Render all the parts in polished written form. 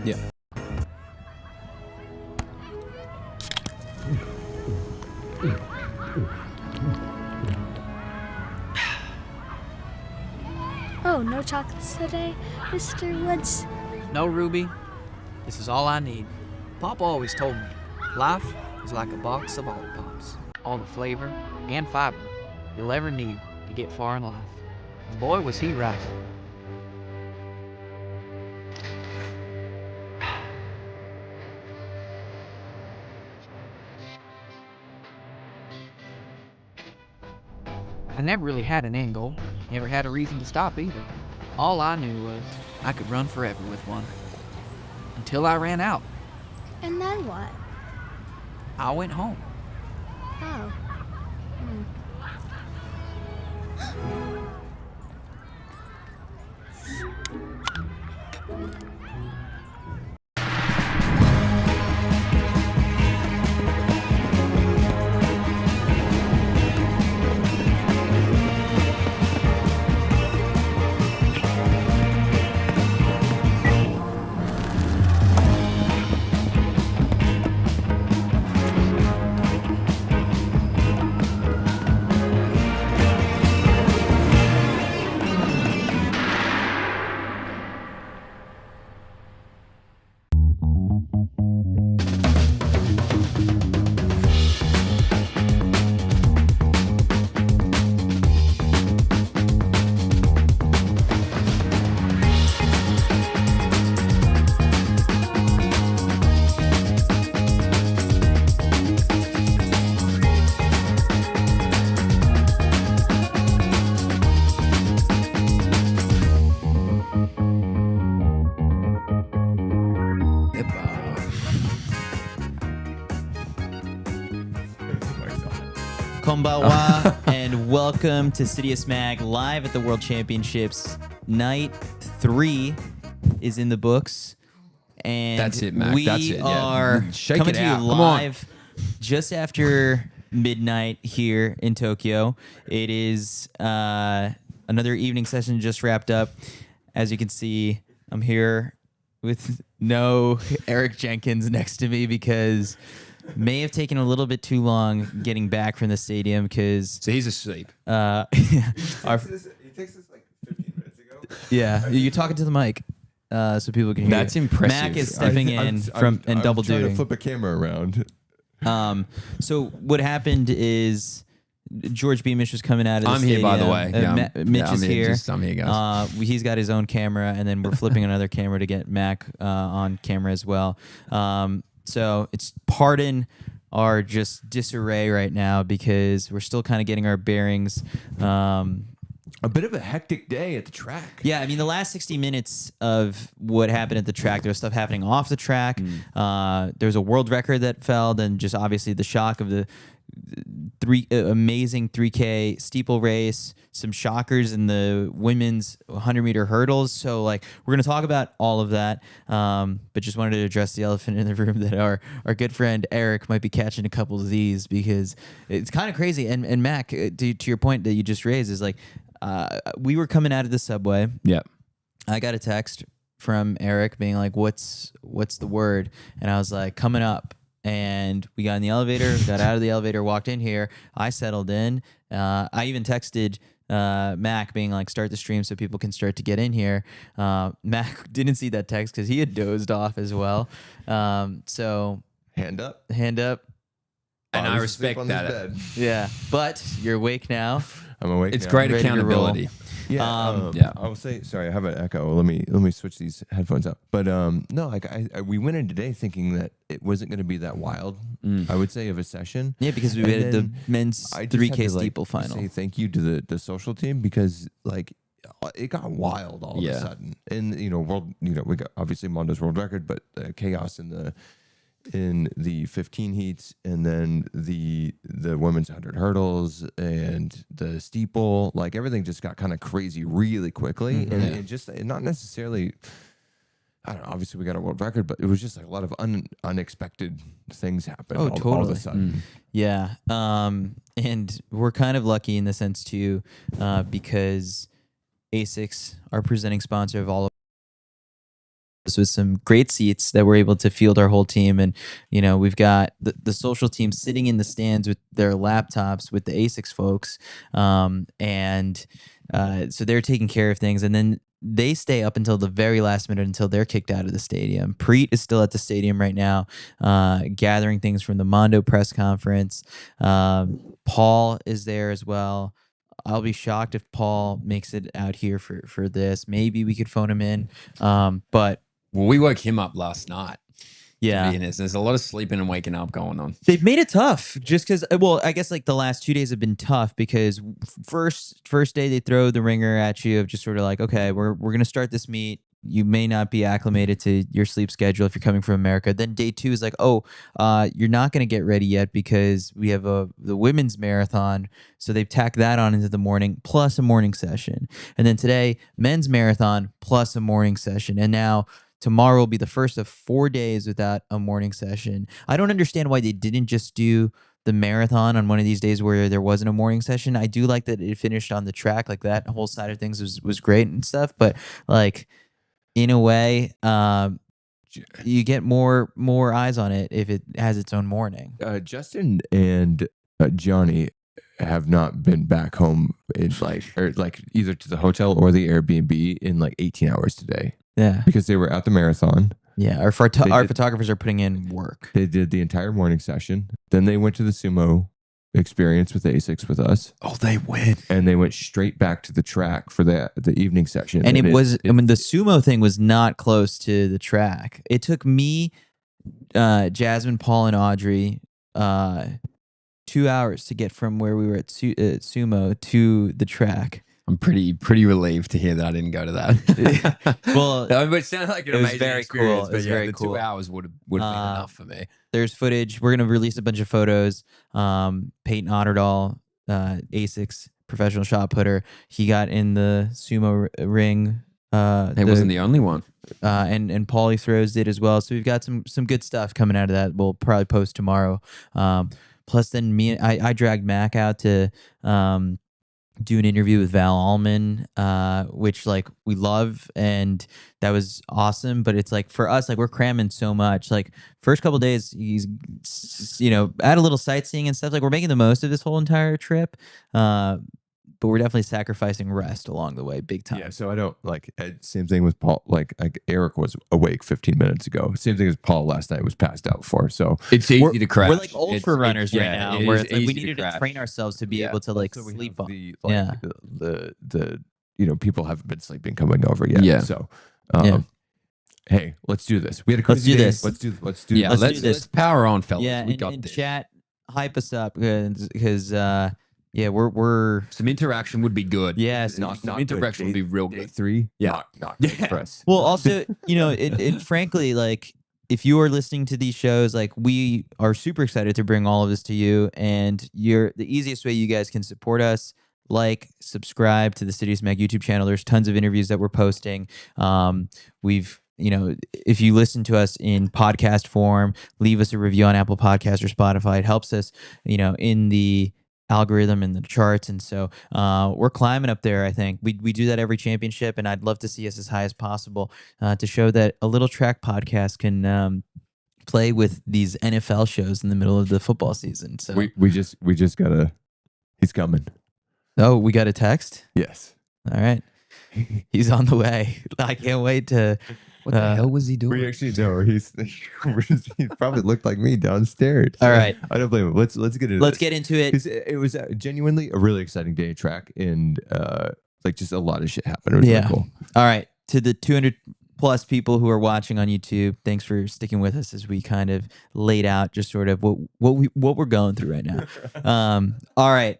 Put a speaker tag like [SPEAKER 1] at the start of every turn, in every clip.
[SPEAKER 1] Yeah. Oh, no chocolates today, Mr. Woods?
[SPEAKER 2] No, Ruby. This is all I need. Papa always told me, life is like a box of lollipops. All the flavor and fiber you'll ever need to get far in life. And boy, was he right. I never really had an end goal. Never had a reason to stop either. All I knew was I could run forever with one. Until I ran out.
[SPEAKER 1] And then what?
[SPEAKER 2] I went home.
[SPEAKER 1] Oh.
[SPEAKER 3] Konbawa, and welcome to CITIUS Mag live at the World Championships. Night 3 is in the books, and
[SPEAKER 4] that's it, Mac.
[SPEAKER 3] We
[SPEAKER 4] that's it. Yeah.
[SPEAKER 3] are coming to you
[SPEAKER 4] out.
[SPEAKER 3] live just after midnight here in Tokyo. It is another evening session just wrapped up. As you can see, I'm here with no Eric Jenkins next to me because may have taken a little bit too long getting back from the stadium because
[SPEAKER 4] so he's asleep.
[SPEAKER 5] He takes this like 15 minutes ago.
[SPEAKER 3] Yeah, you're talking to the mic so people can hear.
[SPEAKER 4] That's impressive.
[SPEAKER 3] Mac is stepping in and double
[SPEAKER 5] trying
[SPEAKER 3] duty.
[SPEAKER 5] to flip a camera around.
[SPEAKER 3] So what happened is George Beamish was coming out of the
[SPEAKER 4] I'm
[SPEAKER 3] stadium.
[SPEAKER 4] here, by the way. Yeah,
[SPEAKER 3] Mitch is here.
[SPEAKER 4] I'm here, guys.
[SPEAKER 3] He's got his own camera, and then we're flipping another camera to get Mac on camera as well. So it's pardon our just disarray right now because we're still kind of getting our bearings.
[SPEAKER 5] A bit of a hectic day at the track.
[SPEAKER 3] Yeah, I mean, the last 60 minutes of what happened at the track, there was stuff happening off the track. There was a world record that fell, and just obviously the shock of the amazing 3K steeple race, some shockers in the women's 100-meter hurdles. So, like, we're going to talk about all of that, but just wanted to address the elephant in the room that our good friend Eric might be catching a couple of these because it's kind of crazy. And Mac, to your point that you just raised, is like, we were coming out of the subway.
[SPEAKER 4] Yeah.
[SPEAKER 3] I got a text from Eric being like, what's the word? And I was like, coming up. And we got in the elevator, got out of the elevator, walked in here. I settled in. I even texted Mac being like, start the stream so people can start to get in here. Mac didn't see that text because he had dozed off as well. So
[SPEAKER 5] Hand up.
[SPEAKER 3] And
[SPEAKER 4] I
[SPEAKER 5] was asleep
[SPEAKER 4] respect
[SPEAKER 5] on this
[SPEAKER 4] that.
[SPEAKER 5] bed.
[SPEAKER 3] yeah, but you're awake now.
[SPEAKER 5] I'm awake.
[SPEAKER 4] It's
[SPEAKER 5] now.
[SPEAKER 4] great
[SPEAKER 3] Ready to
[SPEAKER 4] accountability.
[SPEAKER 5] Yeah,
[SPEAKER 4] yeah.
[SPEAKER 5] I will say. Sorry, I have an echo. Let me switch these headphones out. But no, like we went in today thinking that it wasn't going to be that wild. I would say of a session.
[SPEAKER 3] Yeah, because we
[SPEAKER 5] And
[SPEAKER 3] had the
[SPEAKER 5] then
[SPEAKER 3] men's
[SPEAKER 5] I just had
[SPEAKER 3] 3K
[SPEAKER 5] to, like,
[SPEAKER 3] steeple final.
[SPEAKER 5] Say thank you to the social team because like it got wild all of
[SPEAKER 4] Yeah.
[SPEAKER 5] a sudden. And we got obviously Mondo's world record, but chaos in the 15 heats, and then the women's 100 hurdles and the steeple, like everything just got kind of crazy really quickly. And it just not necessarily, I don't know, obviously we got a world record, but it was just like a lot of unexpected things happened all of
[SPEAKER 3] totally.
[SPEAKER 5] a sudden.
[SPEAKER 3] Yeah. And we're kind of lucky in the sense too, because ASICS, our presenting sponsor of all of with some great seats that we're able to field our whole team. And, we've got the social team sitting in the stands with their laptops with the ASICS folks. So they're taking care of things. And then they stay up until the very last minute until they're kicked out of the stadium. Preet is still at the stadium right now, gathering things from the Mondo press conference. Paul is there as well. I'll be shocked if Paul makes it out here for this. Maybe we could phone him in. But
[SPEAKER 4] Well, we woke him up last night.
[SPEAKER 3] yeah,
[SPEAKER 4] To be honest. There's a lot of sleeping and waking up going on.
[SPEAKER 3] they've made it tough just because, well, I guess like the last 2 days have been tough because first day they throw the ringer at you of just sort of like, okay, we're going to start this meet. You may not be acclimated to your sleep schedule if you're coming from America. Then day 2 is like, you're not going to get ready yet because we have the women's marathon. So they've tacked that on into the morning plus a morning session. And then today, men's marathon plus a morning session. And now tomorrow will be the first of 4 days without a morning session. I don't understand why they didn't just do the marathon on one of these days where there wasn't a morning session. I do like that it finished on the track. Like that whole side of things was great and stuff. But like, in a way, you get more eyes on it if it has its own morning.
[SPEAKER 5] Justin and Johnny have not been back home in either to the hotel or the Airbnb in like 18 hours today.
[SPEAKER 3] Yeah,
[SPEAKER 5] Because they were at the marathon.
[SPEAKER 3] yeah. Our photographers are putting in work.
[SPEAKER 5] They did the entire morning session. Then they went to the sumo experience with ASICS with us.
[SPEAKER 4] Oh, they win.
[SPEAKER 5] And they went straight back to the track for the evening session.
[SPEAKER 3] And the sumo thing was not close to the track. It took me, Jasmine, Paul, and Audrey 2 hours to get from where we were at sumo to the track.
[SPEAKER 4] I'm pretty relieved to hear that I didn't go to that.
[SPEAKER 3] Well,
[SPEAKER 4] it sounded like an
[SPEAKER 3] it was
[SPEAKER 4] amazing
[SPEAKER 3] very
[SPEAKER 4] experience,
[SPEAKER 3] cool. It
[SPEAKER 4] but
[SPEAKER 3] was
[SPEAKER 4] yeah,
[SPEAKER 3] very
[SPEAKER 4] the
[SPEAKER 3] cool.
[SPEAKER 4] 2 hours would have been enough for me.
[SPEAKER 3] There's footage. We're gonna release a bunch of photos. Peyton Otterdahl, ASICS professional shot putter. He got in the sumo ring.
[SPEAKER 4] He wasn't the only one.
[SPEAKER 3] And Paulie Throws did as well. So we've got some good stuff coming out of that. We'll probably post tomorrow. Plus, then I dragged Mac out to do an interview with Val Allman, which like we love, and that was awesome. But it's like for us, like we're cramming so much. Like first couple days, he's add a little sightseeing and stuff. Like we're making the most of this whole entire trip. But we're definitely sacrificing rest along the way, big time.
[SPEAKER 5] Yeah, so I don't same thing with Paul. Like Eric was awake 15 minutes ago. Same thing as Paul last night was passed out for. So
[SPEAKER 4] It's easy to crash.
[SPEAKER 3] We're like ultra runners right now,
[SPEAKER 4] it
[SPEAKER 3] where
[SPEAKER 4] is
[SPEAKER 3] it's like we
[SPEAKER 4] easy
[SPEAKER 3] needed to
[SPEAKER 4] crash.
[SPEAKER 3] train ourselves to be able to like
[SPEAKER 5] so we
[SPEAKER 3] sleep
[SPEAKER 5] have
[SPEAKER 3] on.
[SPEAKER 5] the people haven't been sleeping coming over yet.
[SPEAKER 4] Yeah.
[SPEAKER 5] So,
[SPEAKER 3] Yeah.
[SPEAKER 5] hey, let's do this. We had a
[SPEAKER 3] Let's
[SPEAKER 5] crazy
[SPEAKER 3] do
[SPEAKER 5] day.
[SPEAKER 3] this.
[SPEAKER 5] Let's do
[SPEAKER 4] Yeah,
[SPEAKER 3] Let's
[SPEAKER 5] this.
[SPEAKER 3] do this.
[SPEAKER 4] let's power on, fellas.
[SPEAKER 3] Yeah,
[SPEAKER 4] we got
[SPEAKER 3] and
[SPEAKER 4] this.
[SPEAKER 3] chat, hype us up because we're
[SPEAKER 4] Some interaction would be good.
[SPEAKER 3] yes.
[SPEAKER 4] Some interaction would be real
[SPEAKER 5] Day
[SPEAKER 4] good.
[SPEAKER 5] 3.
[SPEAKER 4] Yeah.
[SPEAKER 5] Not good for us.
[SPEAKER 3] Well, also, it frankly, like, if you are listening to these shows, like, we are super excited to bring all of this to you. And the easiest way you guys can support us, like, subscribe to the CITIUS Mag YouTube channel. There's tons of interviews that we're posting. If you listen to us in podcast form, leave us a review on Apple Podcasts or Spotify. It helps us, in the algorithm and the charts. And so we're climbing up there. I think we do that every championship, and I'd love to see us as high as possible to show that a little track podcast can play with these NFL shows in the middle of the football season. So
[SPEAKER 5] We just gotta. He's coming.
[SPEAKER 3] we got a text.
[SPEAKER 5] Yes.
[SPEAKER 3] All right, he's on the way. I can't wait to.
[SPEAKER 4] What the hell was he doing?
[SPEAKER 5] We actually know he probably looked like me downstairs.
[SPEAKER 3] All right,
[SPEAKER 5] I don't blame him. Let's get into
[SPEAKER 3] let's
[SPEAKER 5] this.
[SPEAKER 3] get into it.
[SPEAKER 5] It was genuinely a really exciting day of track, and just a lot of shit happened. It was really cool.
[SPEAKER 3] All right, to the 200 plus people who are watching on YouTube, thanks for sticking with us as we kind of laid out just sort of what we're going through right now. All right,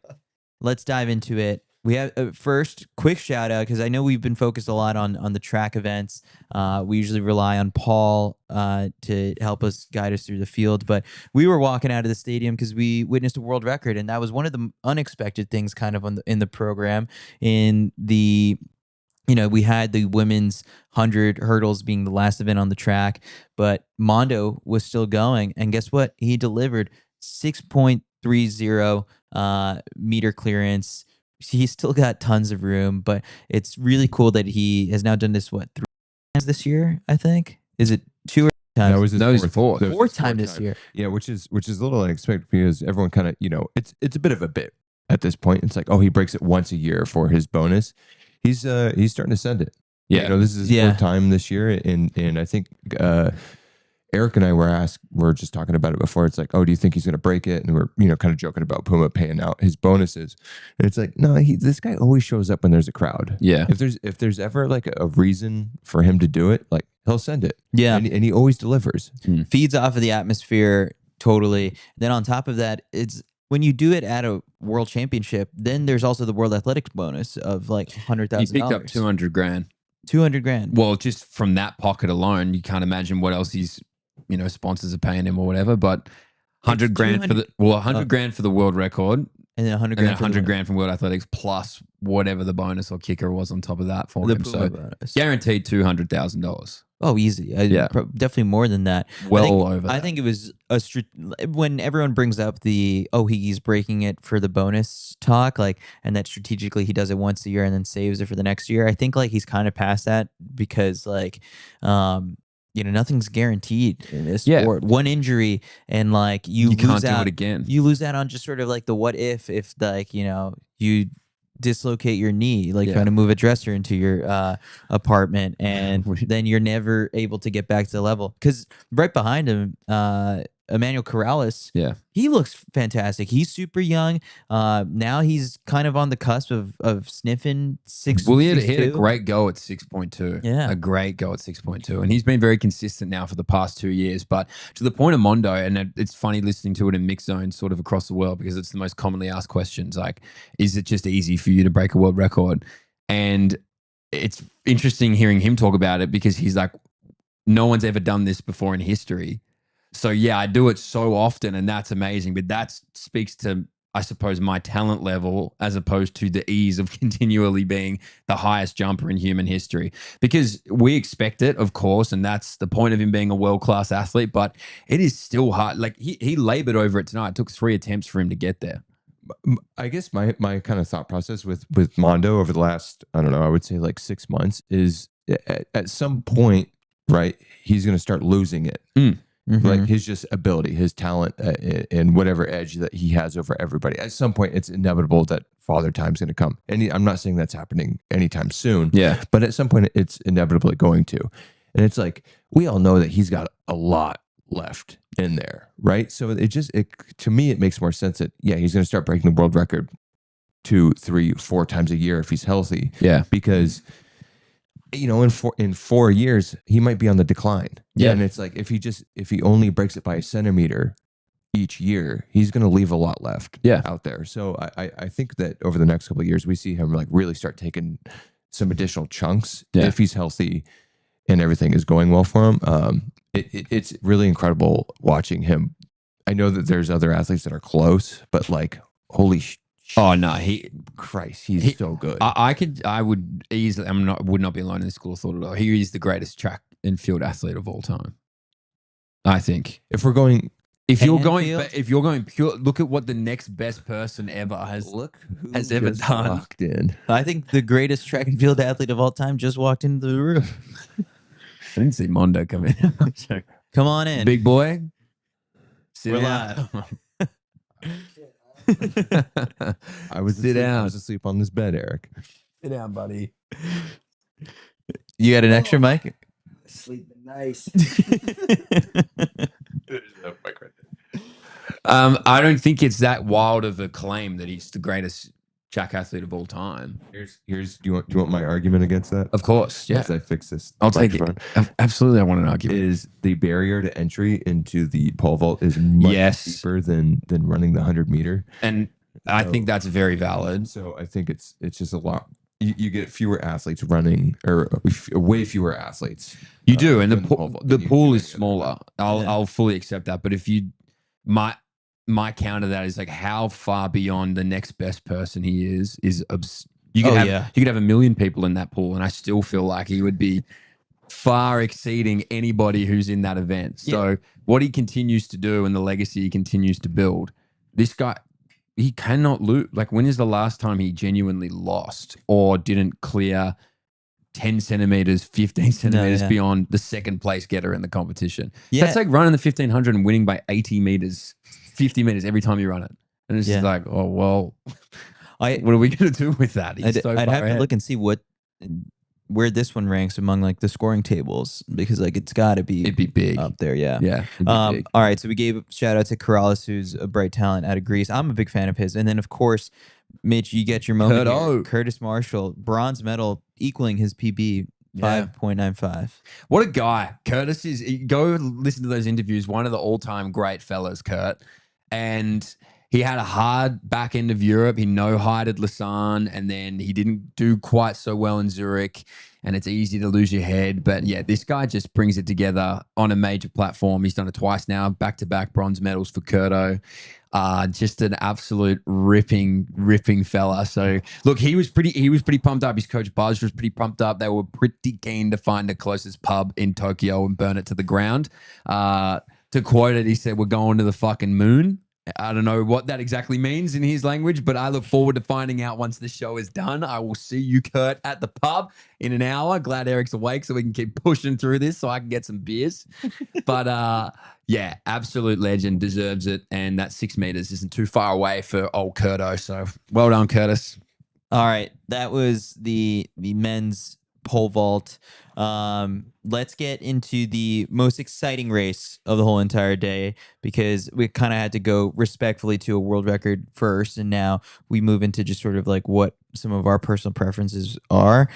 [SPEAKER 3] let's dive into it. We have first quick shout out because I know we've been focused a lot on the track events. We usually rely on Paul to help us guide us through the field, but we were walking out of the stadium because we witnessed a world record, and that was one of the unexpected things kind of in the program. We had the women's 100 hurdles being the last event on the track, but Mondo was still going, and guess what? He delivered 6.30 meter clearance. He's still got tons of room, but it's really cool that he has now done this, this year, I think. Is it 2 or 3 times?
[SPEAKER 5] That was his
[SPEAKER 6] No, it was
[SPEAKER 5] fourth.
[SPEAKER 6] fourth.
[SPEAKER 5] That was
[SPEAKER 3] Fourth
[SPEAKER 5] his
[SPEAKER 3] time this year.
[SPEAKER 5] Yeah, which is a little unexpected because everyone kind of, it's a bit of a bit at this point. It's like, oh, he breaks it once a year for his bonus. He's starting to send it.
[SPEAKER 6] Yeah.
[SPEAKER 5] This is his fourth time this year, and I think Eric and I were just talking about it before. It's like, oh, do you think he's going to break it? And we're kind of joking about Puma paying out his bonuses, and it's like, no, this guy always shows up when there's a crowd.
[SPEAKER 6] Yeah.
[SPEAKER 5] If there's ever like a reason for him to do it, like he'll send it.
[SPEAKER 3] Yeah.
[SPEAKER 5] and he always delivers.
[SPEAKER 3] Feeds off of the atmosphere totally. Then on top of that, it's when you do it at a world championship, then there's also the world athletics bonus of like $100,000.
[SPEAKER 6] He picked up 200 grand.
[SPEAKER 3] 200 grand.
[SPEAKER 6] Well, just from that pocket alone, you can't imagine what else he's, sponsors are paying him or whatever. But 100 grand for 100 grand for the world record,
[SPEAKER 3] And then 100
[SPEAKER 6] and
[SPEAKER 3] grand.
[SPEAKER 6] then 100 grand from World Athletics plus whatever the bonus or kicker was on top of that for
[SPEAKER 3] The
[SPEAKER 6] him.
[SPEAKER 3] Puma
[SPEAKER 6] So
[SPEAKER 3] bonus.
[SPEAKER 6] guaranteed $200,000.
[SPEAKER 3] Oh, easy.
[SPEAKER 6] Yeah.
[SPEAKER 3] Definitely more than that.
[SPEAKER 6] Well over
[SPEAKER 3] I
[SPEAKER 6] that.
[SPEAKER 3] think it was when everyone brings up he's breaking it for the bonus talk, and that strategically he does it once a year and then saves it for the next year. I think he's kind of past that because nothing's guaranteed in this sport. One injury and you lose
[SPEAKER 6] can't do
[SPEAKER 3] out
[SPEAKER 6] it again.
[SPEAKER 3] You lose out on just sort of the what if you dislocate your knee, trying to move a dresser into your apartment, and then you're never able to get back to the level. Because right behind him, Emmanuel Corrales, he looks fantastic. He's super young. Now he's kind of on the cusp of sniffing 6.
[SPEAKER 6] Well, he had a great go at 6.2.
[SPEAKER 3] Yeah.
[SPEAKER 6] A great go at 6.2. And he's been very consistent now for the past 2 years. But to the point of Mondo, and it's funny listening to it in mixed zones sort of across the world because it's the most commonly asked questions. Is it just easy for you to break a world record? And it's interesting hearing him talk about it because he's like, no one's ever done this before in history. So yeah, I do it so often and that's amazing. But that speaks to, I suppose, my talent level as opposed to the ease of continually being the highest jumper in human history. Because we expect it, of course, and that's the point of him being a world-class athlete, but it is still hard. He labored over it tonight. It took 3 attempts for him to get there.
[SPEAKER 5] I guess my kind of thought process with Mondo over the last, I don't know, I would say 6 months is at some point, right, he's going to start losing it.
[SPEAKER 3] Mm-hmm.
[SPEAKER 5] His just ability, his talent, and whatever edge that he has over everybody. At some point, it's inevitable that Father Time's going to come. And I'm not saying that's happening anytime soon.
[SPEAKER 6] Yeah.
[SPEAKER 5] But at some point, it's inevitably going to. And it's we all know that he's got a lot left in there, right? So to me, it makes more sense that, he's going to start breaking the world record 2, 3, 4 times a year if he's healthy.
[SPEAKER 6] Yeah.
[SPEAKER 5] Because in 4 years, he might be on the decline.
[SPEAKER 6] Yeah.
[SPEAKER 5] And it's if he only breaks it by a centimeter each year, he's going to leave a lot left out there. So I think that over the next couple of years, we see him really start taking some additional chunks if he's healthy and everything is going well for him. It's really incredible watching him. I know that there's other athletes that are close, but holy
[SPEAKER 6] Oh no,
[SPEAKER 5] Christ, he's so good.
[SPEAKER 6] I would easily. Would not be alone in this school of thought at all. He is the greatest track and field athlete of all time. I think.
[SPEAKER 5] If we're going,
[SPEAKER 6] if you're going pure, look at what the next best person ever has ever done.
[SPEAKER 5] Locked in.
[SPEAKER 3] I think the greatest track and field athlete of all time just walked into the room.
[SPEAKER 6] I didn't see Mondo come in.
[SPEAKER 3] Come on in,
[SPEAKER 6] big boy.
[SPEAKER 3] We're live.
[SPEAKER 5] I was asleep on this bed, Eric.
[SPEAKER 6] Sit down, buddy.
[SPEAKER 3] You got an extra mic?
[SPEAKER 7] Sleeping nice.
[SPEAKER 6] I don't think it's that wild of a claim that he's the greatest track athlete of all time.
[SPEAKER 5] Here's do you want my argument against that?
[SPEAKER 6] Of course, yeah.
[SPEAKER 5] As I fix this,
[SPEAKER 6] I'll take it. Absolutely, I want an argument.
[SPEAKER 5] Is the barrier to entry into the pole vault is much steeper than running the 100-meter,
[SPEAKER 6] and I think that's very valid.
[SPEAKER 5] So I think it's just a lot. You get fewer athletes running, or way fewer athletes.
[SPEAKER 6] You do, and the pool is smaller. I'll fully accept that. But if you my counter to that is how far beyond the next best person he is you could have 1 million people in that pool, and I still feel like he would be far exceeding anybody who's in that event. So what he continues to do and the legacy he continues to build, this guy, he cannot lose. When is the last time he genuinely lost or didn't clear 10 centimeters, 15 centimeters
[SPEAKER 3] yeah.
[SPEAKER 6] beyond the second place getter in the competition.
[SPEAKER 3] Yeah.
[SPEAKER 6] That's like running the 1500 and winning by 80 meters, 50 meters every time you run it. And it's just like, oh, well, what are we going to do with that? He's
[SPEAKER 3] I'd have to look and see where this one ranks among like the scoring tables, because like it's got to be
[SPEAKER 6] It'd be big
[SPEAKER 3] up there. Yeah.
[SPEAKER 6] Yeah. It'd be big.
[SPEAKER 3] All right. So we gave a shout out to Corrales, who's a bright talent out of Greece. I'm a big fan of his. And then of course, Mitch, you get your moment here. Curtis Marshall, bronze medal, equaling his PB. 5.95.
[SPEAKER 6] What a guy. Curtis is, go listen to those interviews. One of the all-time great fellas, Kurt. And he had a hard back end of Europe. He no-hided Lausanne, and then he didn't do quite so well in Zurich, and it's easy to lose your head. But yeah, this guy just brings it together on a major platform. He's done it twice now, back-to-back bronze medals for Curto. Just an absolute ripping fella. So look, he was pretty pumped up. His coach Buzz was pretty pumped up. They were pretty keen to find the closest pub in Tokyo and burn it to the ground. To quote it, he said, "We're going to the fucking moon." I don't know what that exactly means in his language, but I look forward to finding out once the show is done. I will see you, Kurt, at the pub in an hour. Glad Eric's awake so we can keep pushing through this so I can get some beers. But yeah, absolute legend, deserves it. And that 6 meters isn't too far away for old Curto. So well done, Curtis.
[SPEAKER 3] All right. That was the men's pole vault. Let's get into the most exciting race of the whole entire day, because we kind of had to go respectfully to a world record first, and now we move into just sort of like what some of our personal preferences are.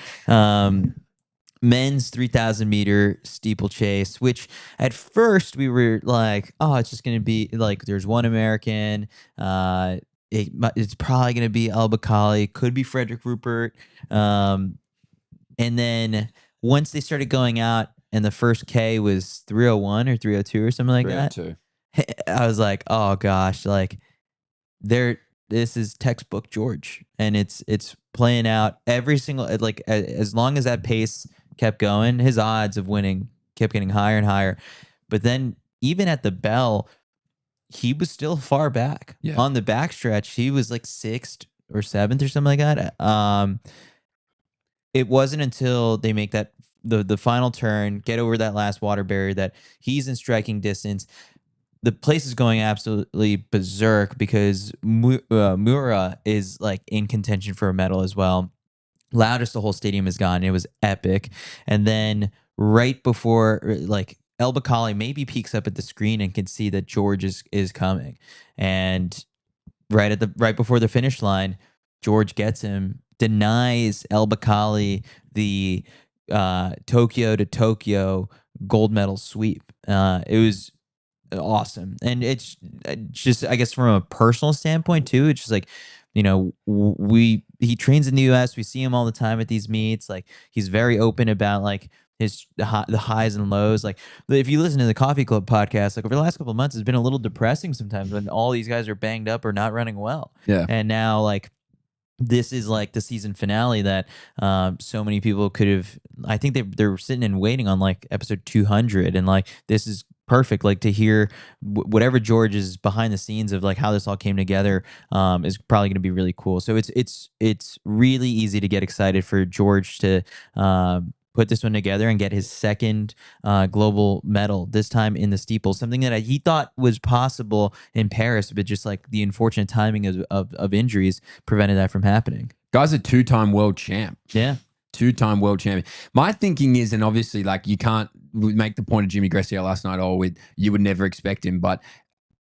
[SPEAKER 3] Men's 3,000 meter steeplechase, which at first we were like, oh, it's just going to be like, there's one American, it's probably going to be El Bakali, could be Frederick Rupert. And then once they started going out and the first K was 301 or 302 or something like that, I was like, oh gosh, like this is textbook George, and it's playing out every single, like as long as that pace kept going, his odds of winning kept getting higher and higher. But then even at the bell, he was still far back. Yeah. On the backstretch, he was like 6th or 7th or something like that. It wasn't until they make that the final turn, get over that last water barrier, that he's in striking distance. The place is going absolutely berserk because Mura is like in contention for a medal as well. Loudest the whole stadium is gone. It was epic. And then right before, like, El Bakali maybe peeks up at the screen and can see that George is coming. And right before the finish line, George gets him, denies El Bakali the Tokyo to Tokyo gold medal sweep. It was awesome. And it's just, I guess from a personal standpoint too, it's just like, you know, he trains in the US. We see him all the time at these meets. Like, he's very open about like the highs and lows. Like, if you listen to the Coffee Club podcast, like over the last couple of months, it's been a little depressing sometimes when all these guys are banged up or not running well. Yeah. And now, like, this is like the season finale that so many people could have. I think they're sitting and waiting on like episode 200, and like this is perfect. Like, to hear whatever George is behind the scenes of like how this all came together is probably going to be really cool. So it's really easy to get excited for George to put this one together and get his second global medal, this time in the steeple, something that he thought was possible in Paris, but just like the unfortunate timing of injuries prevented that from happening.
[SPEAKER 6] Guy's a 2-time world champ.
[SPEAKER 3] Yeah.
[SPEAKER 6] 2-time world champion. My thinking is, and obviously like you can't make the point of Jimmy Gressier last night, you would never expect him, but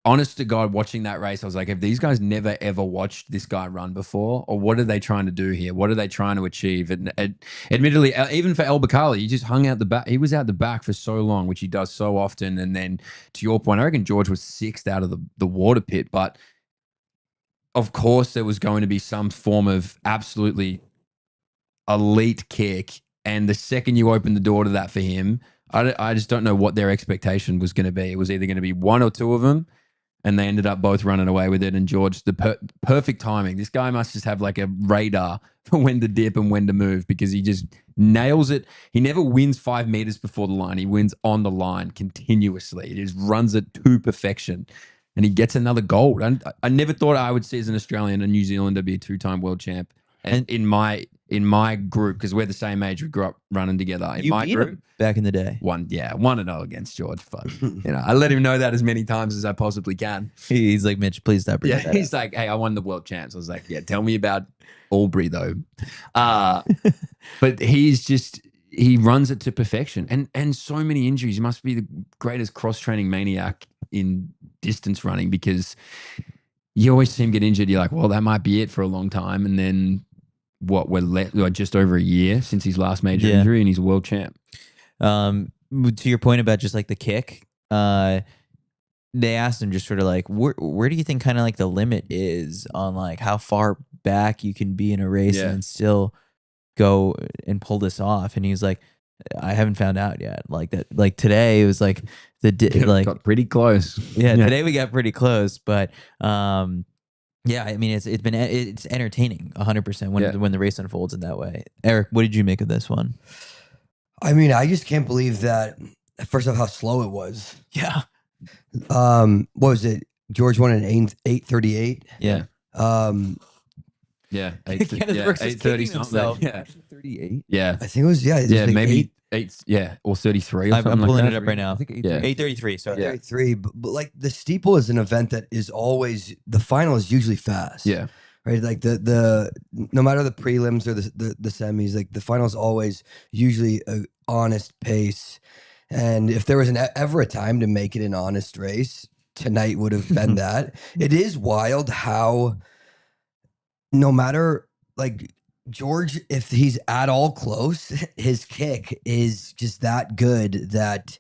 [SPEAKER 6] honest to God, watching that race, I was like, have these guys never ever watched this guy run before? Or what are they trying to do here? What are they trying to achieve? And admittedly, even for El Bakali, he just hung out the back. He was out the back for so long, which he does so often. And then to your point, I reckon George was 6th out of the water pit. But of course, there was going to be some form of absolutely elite kick. And the second you open the door to that for him, I just don't know what their expectation was going to be. It was either going to be one or two of them, and they ended up both running away with it. And George, the perfect timing. This guy must just have like a radar for when to dip and when to move, because he just nails it. He never wins 5 meters before the line. He wins on the line continuously. He just runs it to perfection, and he gets another gold. I never thought I would see as an Australian, a New Zealander, be a 2-time world champ And in my group, because we're the same age, we grew up running together. In
[SPEAKER 3] You
[SPEAKER 6] my
[SPEAKER 3] beat
[SPEAKER 6] group,
[SPEAKER 3] him back in the day.
[SPEAKER 6] 1-0 against George, but I let him know that as many times as I possibly can.
[SPEAKER 3] He's like, Mitch, please stop bringing
[SPEAKER 6] Yeah,
[SPEAKER 3] that
[SPEAKER 6] he's
[SPEAKER 3] up.
[SPEAKER 6] like, hey, I won the world champs. I was like, yeah, tell me about Albury though. But he runs it to perfection, and so many injuries. He must be the greatest cross training maniac in distance running, because you always see him get injured. You're like, well, that might be it for a long time, and then we're just over a year since his last major injury, and he's a world champ.
[SPEAKER 3] To your point about just like the kick, they asked him just sort of like, where do you think kind of like the limit is on like how far back you can be in a race and still go and pull this off? And he was like, I haven't found out yet. Like that, like today it was like
[SPEAKER 6] Got pretty close.
[SPEAKER 3] Yeah, today we got pretty close, but yeah, I mean it's entertaining 100% when the race unfolds in that way. Eric, what did you make of this one?
[SPEAKER 7] I mean, I just can't believe that. First off, how slow it was.
[SPEAKER 3] Yeah.
[SPEAKER 7] What was it? George won an 8:38.
[SPEAKER 3] Yeah.
[SPEAKER 6] Yeah,
[SPEAKER 3] Kenneth Brooks is kicking
[SPEAKER 6] 8:30
[SPEAKER 3] himself.
[SPEAKER 6] something. Yeah,
[SPEAKER 5] 38.
[SPEAKER 6] yeah,
[SPEAKER 7] I think it was like
[SPEAKER 6] maybe 8, or 33. Or
[SPEAKER 3] I'm
[SPEAKER 6] something
[SPEAKER 3] pulling
[SPEAKER 6] like
[SPEAKER 3] it
[SPEAKER 6] that.
[SPEAKER 3] up right now.
[SPEAKER 5] I think
[SPEAKER 3] 8:33. Sorry.
[SPEAKER 7] 8:33. But like the steeple is an event that is always, the final is usually fast.
[SPEAKER 6] Yeah,
[SPEAKER 7] Right. Like the no matter the prelims or the semis, like the final is always usually a honest pace. And if there was ever a time to make it an honest race, tonight would have been that. It is wild how no matter like George, if he's at all close, his kick is just that good that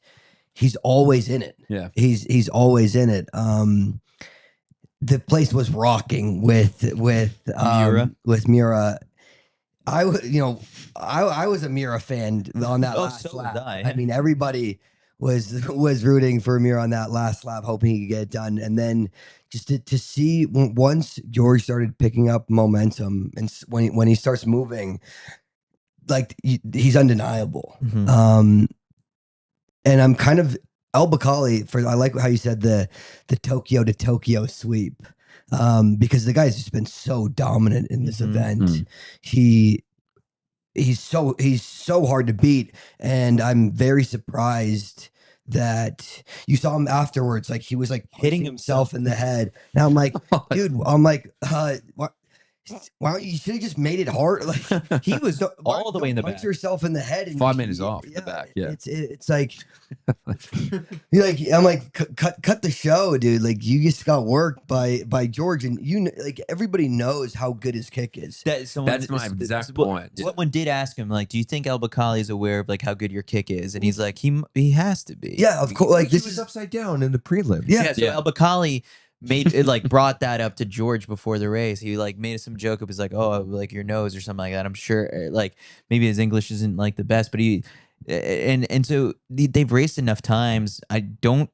[SPEAKER 7] he's always in it.
[SPEAKER 6] Yeah.
[SPEAKER 7] He's always in it. The place was rocking with Mura. I was a Mira fan on that last
[SPEAKER 3] so
[SPEAKER 7] lap.
[SPEAKER 3] was I.
[SPEAKER 7] I mean, everybody was rooting for Mira on that last lap, hoping he could get it done. And then just to see once George started picking up momentum and when he starts moving, like he's undeniable.
[SPEAKER 3] Mhm.
[SPEAKER 7] And I'm kind of El Bakali I like how you said the Tokyo to Tokyo sweep. Because the guy's just been so dominant in this event. He's so hard to beat, and I'm very surprised that you saw him afterwards. Like he was like hitting himself in the head. Now I'm like, dude, why you should have just made it hard. Like he was
[SPEAKER 3] all the way in the
[SPEAKER 7] punch
[SPEAKER 3] back.
[SPEAKER 7] yourself in the head. And
[SPEAKER 6] 5 minutes off the back. Yeah,
[SPEAKER 7] it's like you're like, I'm like, cut the show, dude. Like you just got worked by George, and like everybody knows how good his kick is.
[SPEAKER 6] that's my exact point.
[SPEAKER 3] Someone did ask him, like, do you think El Bakali is aware of like how good your kick is? And he's like, he has to be.
[SPEAKER 7] Yeah, of course. Like
[SPEAKER 5] He
[SPEAKER 7] this
[SPEAKER 5] was
[SPEAKER 7] is
[SPEAKER 5] upside down in the prelim.
[SPEAKER 7] yeah.
[SPEAKER 3] So El Bakali made it like brought that up to George before the race. He like made some joke of his like, oh, like your nose or something like that. I'm sure like maybe his English isn't like the best, but he and so they've raced enough times. I don't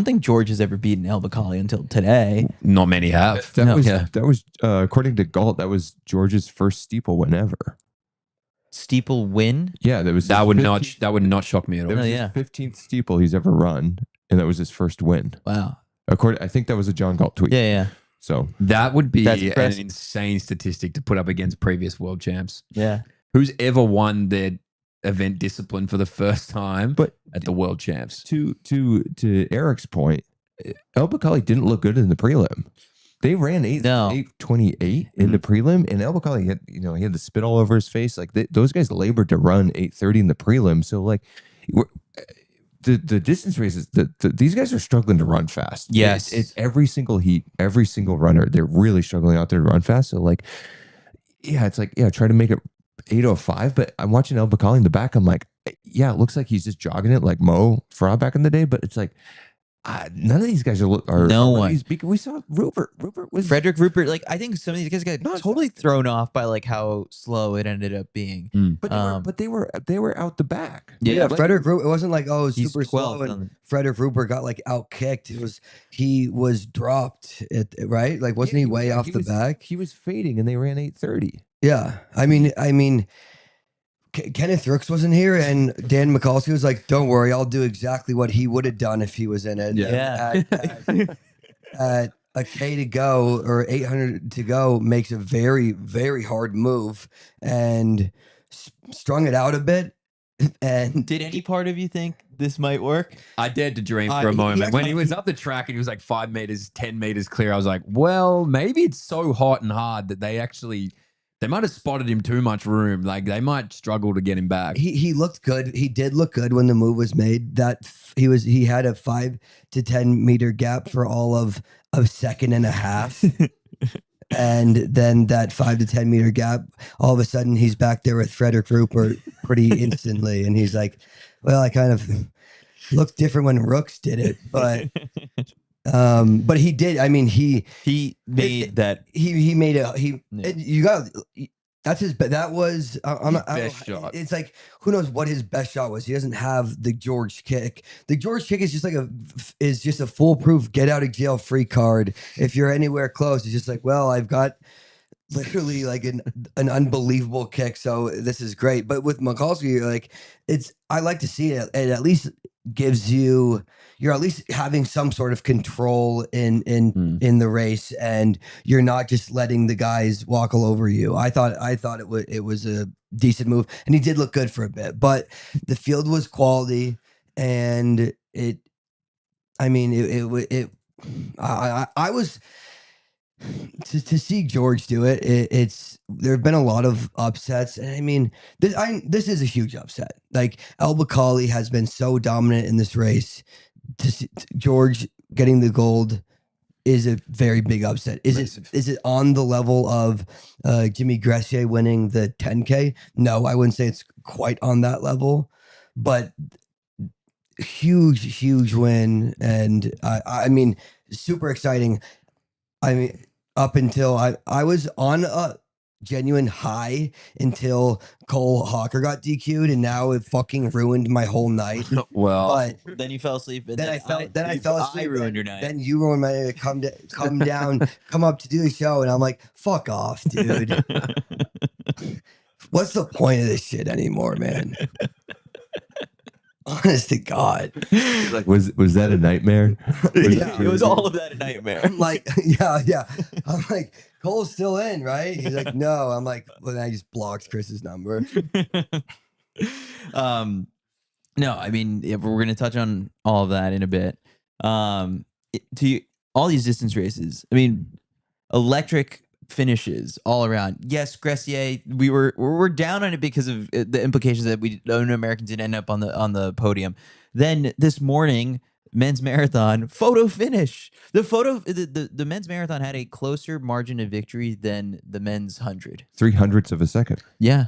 [SPEAKER 3] think George has ever beaten El Bakali until today.
[SPEAKER 6] Not many have.
[SPEAKER 5] That was according to Galt, that was George's first steeple win ever.
[SPEAKER 3] Steeple win?
[SPEAKER 5] Yeah, that was
[SPEAKER 6] That would
[SPEAKER 5] his
[SPEAKER 6] not
[SPEAKER 5] 15th
[SPEAKER 6] that would not shock me at all.
[SPEAKER 5] That was
[SPEAKER 3] yeah.
[SPEAKER 5] his 15th steeple he's ever run, and that was his first win.
[SPEAKER 3] Wow.
[SPEAKER 5] I think that was a John Galt tweet.
[SPEAKER 3] Yeah.
[SPEAKER 5] So
[SPEAKER 6] That would be
[SPEAKER 3] That's
[SPEAKER 6] an
[SPEAKER 3] impressive.
[SPEAKER 6] insane statistic to put up against previous world champs.
[SPEAKER 3] Yeah.
[SPEAKER 6] Who's ever won their event discipline for the first time
[SPEAKER 5] But
[SPEAKER 6] at the world champs?
[SPEAKER 5] to Eric's point, El Bakali didn't look good in the prelim. They ran 8:28 in the prelim, and El Bakali had he had the spit all over his face. Like those guys labored to run 8:30 in the prelim. So like the distance races, these guys are struggling to run fast.
[SPEAKER 3] Yes.
[SPEAKER 5] It's every single heat, every single runner. They're really struggling out there to run fast. So like, try to make it 8:05. But I'm watching El Bakali in the back. I'm like, yeah, it looks like he's just jogging it like Mo Farah back in the day. But it's like, none of these guys are
[SPEAKER 3] No one.
[SPEAKER 5] We saw Rupert. Rupert was
[SPEAKER 3] Frederick Rupert, like I think some of these guys got totally thrown off by like how slow it ended up being.
[SPEAKER 5] but they were out the back.
[SPEAKER 7] Yeah,
[SPEAKER 5] Like,
[SPEAKER 7] Frederick Rupert. It wasn't like, oh, it was
[SPEAKER 3] He's
[SPEAKER 7] super
[SPEAKER 3] 12
[SPEAKER 7] slow and
[SPEAKER 3] on-
[SPEAKER 7] Frederick Rupert got like out kicked. He was dropped right? Like wasn't he way off the back?
[SPEAKER 5] He was fading, and they ran 8:30.
[SPEAKER 7] Yeah. I mean Kenneth Rooks wasn't here, and Dan Mikulski was like, don't worry, I'll do exactly what he would have done if he was in it.
[SPEAKER 3] Yeah.
[SPEAKER 7] a K to go or 800 to go makes a very, very hard move and strung it out a bit. And
[SPEAKER 3] Did any part of you think this might work?
[SPEAKER 6] I dared to dream for
[SPEAKER 7] he
[SPEAKER 6] a moment. When he
[SPEAKER 7] actually-
[SPEAKER 6] was up the track and he was like 5 meters, 10 meters clear, I was like, well, maybe it's so hot and hard that they might have spotted him too much room. Like they might struggle to get him back.
[SPEAKER 7] he looked good. He did look good when the move was made. That he had a 5 to 10 meter gap for all of a second and a half. And then that 5 to 10 meter gap, all of a sudden he's back there with Frederick Rupert pretty instantly. And he's like, well, I kind of looked different when Rooks did it, but he did. I mean, he
[SPEAKER 3] made that.
[SPEAKER 7] He made a,
[SPEAKER 3] Yeah.
[SPEAKER 7] you got, that's his, that was, I'm not,
[SPEAKER 6] best shot.
[SPEAKER 7] It's like, who knows what his best shot was. He doesn't have the George kick. The George kick is just like a foolproof get out of jail free card. If you're anywhere close, it's just like, well, I've got literally like an unbelievable kick. So this is great. But with Mikulski, like I like to see it. It at least gives you're at least having some sort of control in the race, and you're not just letting the guys walk all over you. I thought it was a decent move, and he did look good for a bit, but the field was quality, and I was to see George do it. There have been a lot of upsets, and I mean, this is a huge upset. Like El Bakkali has been so dominant in this race. George getting the gold is a very big upset. Is it on the level of Jimmy Gressier winning the 10K? No, I wouldn't say it's quite on that level, but huge win, and I mean, super exciting. I mean, up until I was on a genuine high until Cole Hocker got DQ'd, and now it fucking ruined my whole night.
[SPEAKER 6] Well,
[SPEAKER 7] But
[SPEAKER 3] Then you fell asleep. And
[SPEAKER 7] then I fell asleep.
[SPEAKER 3] I ruined your night.
[SPEAKER 7] Then you ruined my night. Come down, come up to do the show, and I'm like, fuck off, dude. What's the point of this shit anymore, man? Honest to God.
[SPEAKER 5] Like, was that a nightmare?
[SPEAKER 7] Yeah.
[SPEAKER 3] It was all of that a nightmare.
[SPEAKER 7] I'm like, yeah. I'm like, Cole's still in, right? He's like, no. I'm like, well, then I just blocked Chris's number.
[SPEAKER 3] No, I mean, we're going to touch on all of that in a bit. All these distance races, I mean, electric finishes all around. Yes, Gressier, we're down on it because of the implications that Americans didn't end up on the podium. Then this morning, men's marathon photo finish. The men's marathon had a closer margin of victory than the men's 100.
[SPEAKER 5] 0.03 of a second.
[SPEAKER 3] Yeah.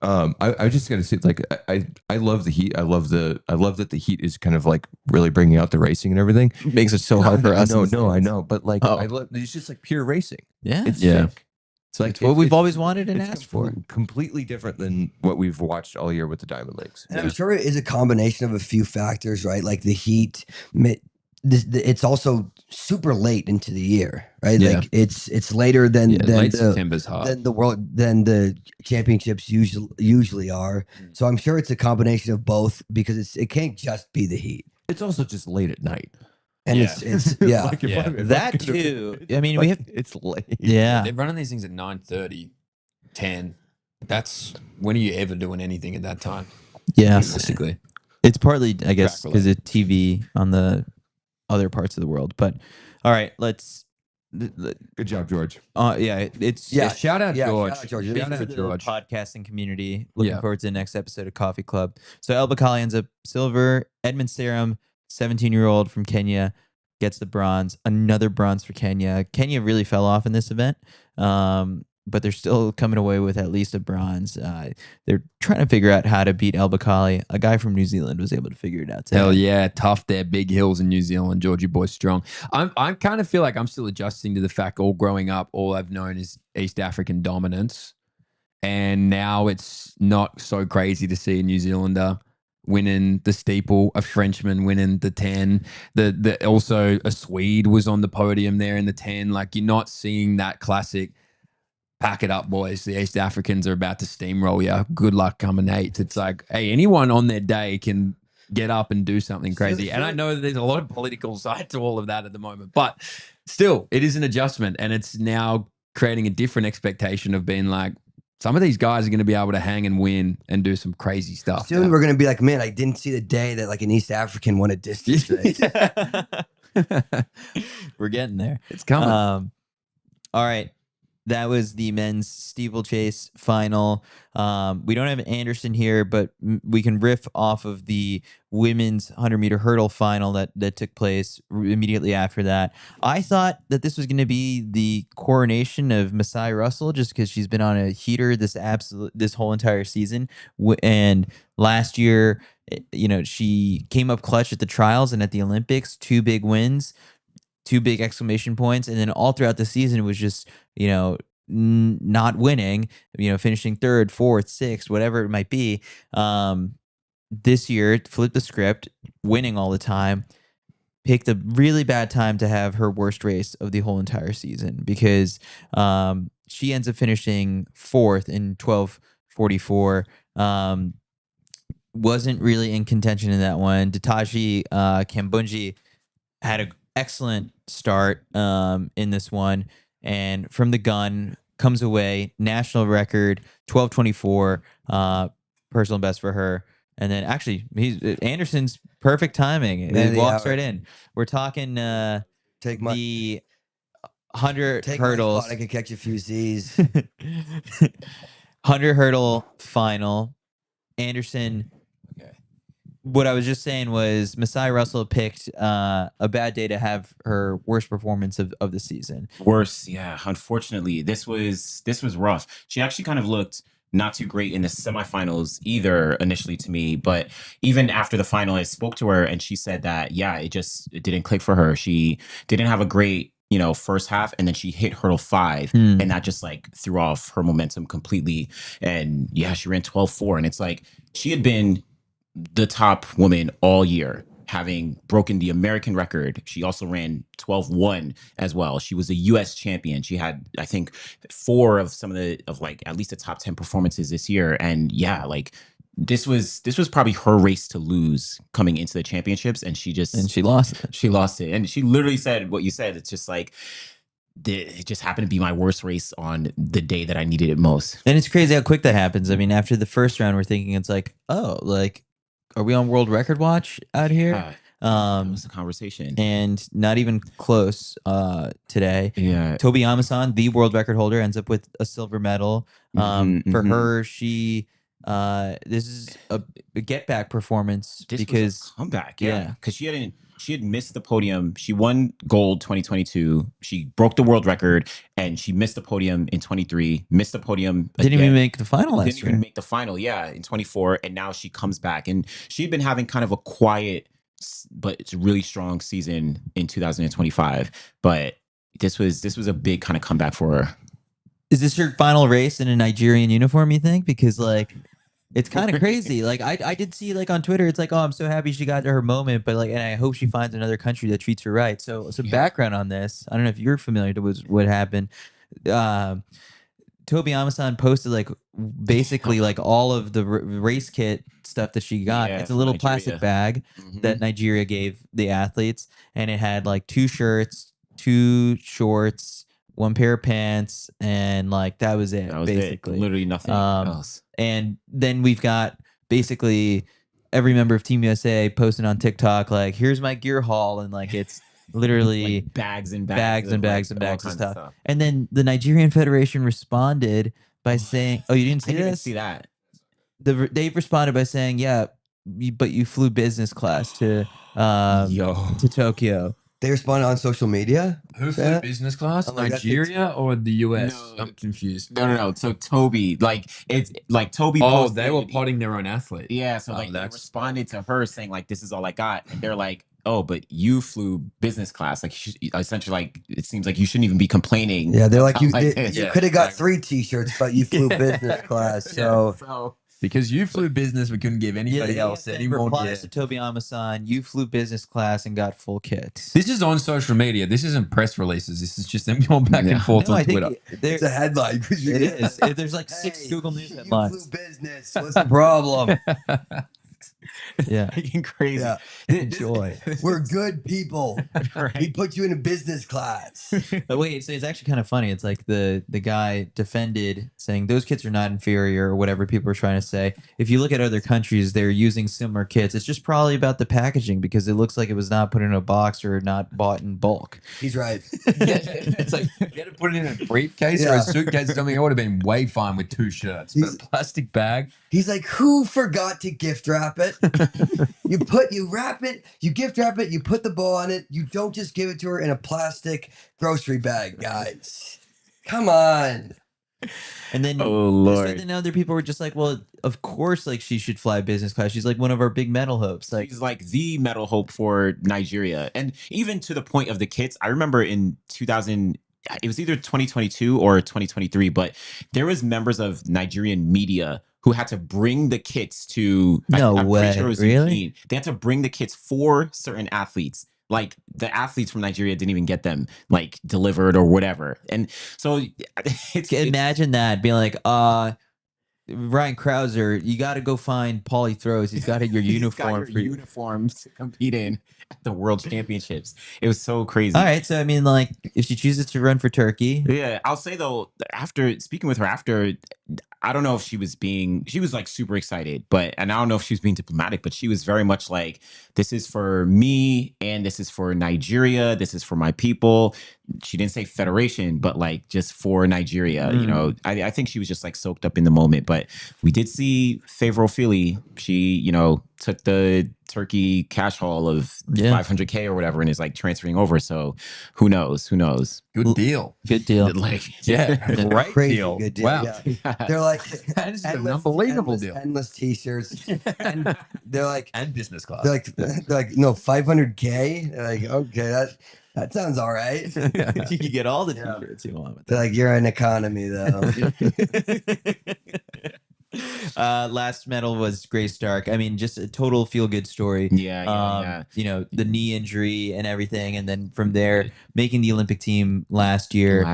[SPEAKER 5] I just gotta say, like, I love the heat. I love that the heat is kind of like really bringing out the racing and everything.
[SPEAKER 3] Makes it so hard for us.
[SPEAKER 5] No, I know, but like,
[SPEAKER 3] Oh.
[SPEAKER 5] I love it's just like pure racing.
[SPEAKER 3] Yeah.
[SPEAKER 5] It's
[SPEAKER 6] Yeah.
[SPEAKER 5] sick. It's like
[SPEAKER 3] what we've always wanted and asked for.
[SPEAKER 5] Completely different than what we've watched all year with the Diamond Leagues.
[SPEAKER 7] And I'm sure it is a combination of a few factors, right? Like the heat. It's also super late into the year, right?
[SPEAKER 6] Yeah.
[SPEAKER 7] Like it's later than
[SPEAKER 6] late September's hard.
[SPEAKER 7] than the championships usually are. So I'm sure it's a combination of both, because it can't just be the heat.
[SPEAKER 5] It's also just late at night.
[SPEAKER 7] And it's yeah.
[SPEAKER 5] Like, if I'm
[SPEAKER 3] That
[SPEAKER 5] gonna-
[SPEAKER 3] too. I mean,
[SPEAKER 5] like,
[SPEAKER 3] we have.
[SPEAKER 5] it's late.
[SPEAKER 3] Yeah.
[SPEAKER 6] They're running these things at 9:30, 10. That's when are you ever doing anything at that time?
[SPEAKER 3] Yeah.
[SPEAKER 6] Realistically.
[SPEAKER 3] It's partly, I guess,
[SPEAKER 6] Crack
[SPEAKER 3] because of TV on the other parts of the world. But all right, let's.
[SPEAKER 5] Good job, George.
[SPEAKER 3] Yeah, it's
[SPEAKER 7] Yeah.
[SPEAKER 6] Shout out George.
[SPEAKER 7] Shout out George.
[SPEAKER 3] big
[SPEAKER 6] Shout
[SPEAKER 3] for
[SPEAKER 6] out
[SPEAKER 3] the
[SPEAKER 6] George.
[SPEAKER 3] podcasting community. Looking
[SPEAKER 6] Yeah.
[SPEAKER 3] forward to the next episode of Coffee Club. So El Bakkali ends up silver. Edmund Serum, 17-year-old from Kenya, gets the bronze. Another bronze for Kenya. Kenya really fell off in this event, but they're still coming away with at least a bronze. They're trying to figure out how to beat El Bakkali. A guy from New Zealand was able to figure it out today.
[SPEAKER 6] Hell yeah, tough there, big hills in New Zealand. Georgie boy strong. I kind of feel like I'm still adjusting to the fact all growing up, all I've known is East African dominance. And now it's not so crazy to see a New Zealander winning the steeple, a Frenchman winning the 10. Also a Swede was on the podium there in the 10. Like, you're not seeing that classic pack it up, boys. The East Africans are about to steamroll you. Good luck coming eighth. It's like, hey, anyone on their day can get up and do something crazy. And I know that there's a lot of political side to all of that at the moment, but still, it is an adjustment, and it's now creating a different expectation of being like, some of these guys are going to be able to hang and win and do some crazy stuff.
[SPEAKER 7] Soon we're going to be like, man, I didn't see the day that like an East African won a distance race.
[SPEAKER 3] We're getting there.
[SPEAKER 6] It's coming.
[SPEAKER 3] All right. That was the men's steeplechase final. We don't have Anderson here, but we can riff off of the women's 100-meter hurdle final that took place immediately after that. I thought that this was going to be the coronation of Masai Russell, just because she's been on a heater this whole entire season. And last year, she came up clutch at the trials and at the Olympics. 2 big wins, 2 big exclamation points, and then all throughout the season it was just not winning, finishing 3rd, 4th, 6th, whatever it might be. This year, flipped the script, winning all the time. Picked a really bad time to have her worst race of the whole entire season, because she ends up finishing 4th in 12:44. Wasn't really in contention in that one. Dq'Ed Kambundji had an excellent start in this one, and from the gun comes away national record 12:24, personal best for her. And then actually Anderson's perfect timing. It walks right in. We're talking the 100 hurdles.
[SPEAKER 7] I could catch a few Z's.
[SPEAKER 3] 100 hurdle final. Anderson. What I was just saying was Masai Russell picked a bad day to have her worst performance of the season.
[SPEAKER 8] Worse, yeah. Unfortunately, this was rough. She actually kind of looked not too great in the semifinals either initially to me, but even after the final, I spoke to her and she said that, yeah, it didn't click for her. She didn't have a great, first half, and then she hit hurdle 5 and that just like threw off her momentum completely. And yeah, she ran 12:4, and it's like she had been the top woman all year, having broken the American record. She also ran 12:1 as well. She was a U.S. champion. She had, I think, 4 of at least the top 10 performances this year. And yeah, like this was probably her race to lose coming into the championships, and she lost it. She lost it, and she literally said what you said. It's just like, it just happened to be my worst race on the day that I needed it most.
[SPEAKER 3] And it's crazy how quick that happens. I mean, after the first round, we're thinking it's like, oh, like, are we on world record watch out here?
[SPEAKER 8] That was the conversation.
[SPEAKER 3] And not even close today.
[SPEAKER 8] Yeah.
[SPEAKER 3] Toby Amasan, the world record holder, ends up with a silver medal. For her, she this is a get back performance.
[SPEAKER 8] This
[SPEAKER 3] because
[SPEAKER 8] was a comeback, yeah. Because she had missed the podium. She won gold 2022. She broke the world record, and she missed the podium in 23. Missed the podium.
[SPEAKER 3] Didn't even make the final last year.
[SPEAKER 8] Didn't even make the final, yeah, in 24. And now she comes back, and she'd been having kind of a quiet, but it's a really strong season in 2025. But this was a big kind of comeback for her.
[SPEAKER 3] Is this your final race in a Nigerian uniform, you think? Because like, it's kind of crazy. Like I did see like on Twitter, it's like, oh, I'm so happy she got to her moment, but like, and I hope she finds another country that treats her right. So some background on this. I don't know if you're familiar with what happened. Toby Amasan posted like basically like all of the race kit stuff that she got. It's a little plastic bag that Nigeria gave the athletes, and it had like 2 shirts, 2 shorts, 1 pair of pants, and like that was it. Basically,
[SPEAKER 8] literally nothing else.
[SPEAKER 3] And then we've got basically every member of Team USA posting on TikTok like, "Here's my gear haul," and like it's literally
[SPEAKER 8] like bags and bags
[SPEAKER 3] of stuff. And then the Nigerian Federation responded by saying, "Oh, you didn't see
[SPEAKER 8] I didn't
[SPEAKER 3] this?
[SPEAKER 8] see that."
[SPEAKER 3] They've responded by saying, "Yeah, but you flew business class to Tokyo."
[SPEAKER 7] They responded on social media.
[SPEAKER 6] Who flew business class?
[SPEAKER 7] I'm like,
[SPEAKER 6] Nigeria or the US?
[SPEAKER 8] No.
[SPEAKER 6] I'm confused.
[SPEAKER 8] No. So Toby, like it's like Toby.
[SPEAKER 6] Oh,
[SPEAKER 8] posted,
[SPEAKER 6] they were potting their own athlete.
[SPEAKER 8] Yeah, so like they responded to her saying like, "This is all I got," and they're like, "Oh, but you flew business class. Like essentially, like it seems like you shouldn't even be complaining."
[SPEAKER 7] Yeah, they're like, you
[SPEAKER 8] this."
[SPEAKER 7] could have got 3 T-shirts, but you flew business class. So
[SPEAKER 6] Because you flew business, we couldn't give anybody else any more gear.
[SPEAKER 3] To Toby Amasan, you flew business class and got full kits.
[SPEAKER 6] This is on social media. This isn't press releases. This is just them going back and forth on Twitter.
[SPEAKER 7] it's a headline.
[SPEAKER 3] It is. There's like 6 Google News headlines.
[SPEAKER 7] You flew business. What's the problem?
[SPEAKER 3] Yeah.
[SPEAKER 8] Freaking crazy.
[SPEAKER 7] Yeah. Enjoy. We're good people. We
[SPEAKER 8] Right.
[SPEAKER 7] put you in a business class.
[SPEAKER 3] But wait, so it's actually kind of funny. It's like the guy defended saying those kits are not inferior or whatever people are trying to say. If you look at other countries, they're using similar kits. It's just probably about the packaging because it looks like it was not put in a box or not bought in bulk.
[SPEAKER 7] He's right.
[SPEAKER 6] It's like you had to put it in a briefcase or
[SPEAKER 7] Yeah.
[SPEAKER 6] a suitcase or something. I would have been way fine with 2 shirts. But a plastic bag.
[SPEAKER 7] He's like, who forgot to gift wrap it? You wrap it, you gift wrap it, you put the bow on it. You don't just give it to her in a plastic grocery bag, guys. Come on.
[SPEAKER 3] And then,
[SPEAKER 8] Oh,
[SPEAKER 3] so
[SPEAKER 8] Lord.
[SPEAKER 3] then other people were just like, well, of course, like she should fly business class. She's like one of our big medal hopes. Like,
[SPEAKER 8] She's like the medal hope for Nigeria. And even to the point of the kits, I remember in 2000, it was either 2022 or 2023, but there was members of Nigerian media who had to bring the kits to,
[SPEAKER 3] No
[SPEAKER 8] I'm
[SPEAKER 3] way.
[SPEAKER 8] pretty sure it was
[SPEAKER 3] Really?
[SPEAKER 8] Eugene. They had to bring the kits for certain athletes. Like the athletes from Nigeria didn't even get them like delivered or whatever. And so it's
[SPEAKER 3] imagine that being like, Ryan Krauser, you got to go find Paulie Throws. He's got your uniform for you.
[SPEAKER 8] uniforms to compete in at the World Championships. It was so crazy.
[SPEAKER 3] All right, so I mean, like, if she chooses to run for Turkey,
[SPEAKER 8] Yeah, I'll say though, after speaking with her after, I don't know if she was like super excited, and I don't know if she was being diplomatic, but she was very much like, this is for me and this is for Nigeria. This is for my people. She didn't say federation, but like just for Nigeria, you know, I think she was just like soaked up in the moment, but we did see Favor Ophelia. She, you know, took the Turkey cash haul of $500K or whatever and is like transferring over. So who knows?
[SPEAKER 6] Good deal.
[SPEAKER 3] good deal.
[SPEAKER 8] Like,
[SPEAKER 6] Yeah. Right
[SPEAKER 7] Crazy
[SPEAKER 6] deal.
[SPEAKER 7] good deal.
[SPEAKER 6] Wow.
[SPEAKER 7] Yeah. They're like
[SPEAKER 6] That is an unbelievable deal.
[SPEAKER 7] Endless t-shirts. And they're like,
[SPEAKER 6] And business class.
[SPEAKER 7] they're like, no, 500K. They're like, okay, that sounds all right.
[SPEAKER 3] You can get all the t-shirts you want with
[SPEAKER 7] They're like, you're an economy though.
[SPEAKER 3] that. Last medal was Grace Stark. I mean, just a total feel-good story.
[SPEAKER 8] Yeah.
[SPEAKER 3] You know, the knee injury and everything, and then from there, making the Olympic team last year.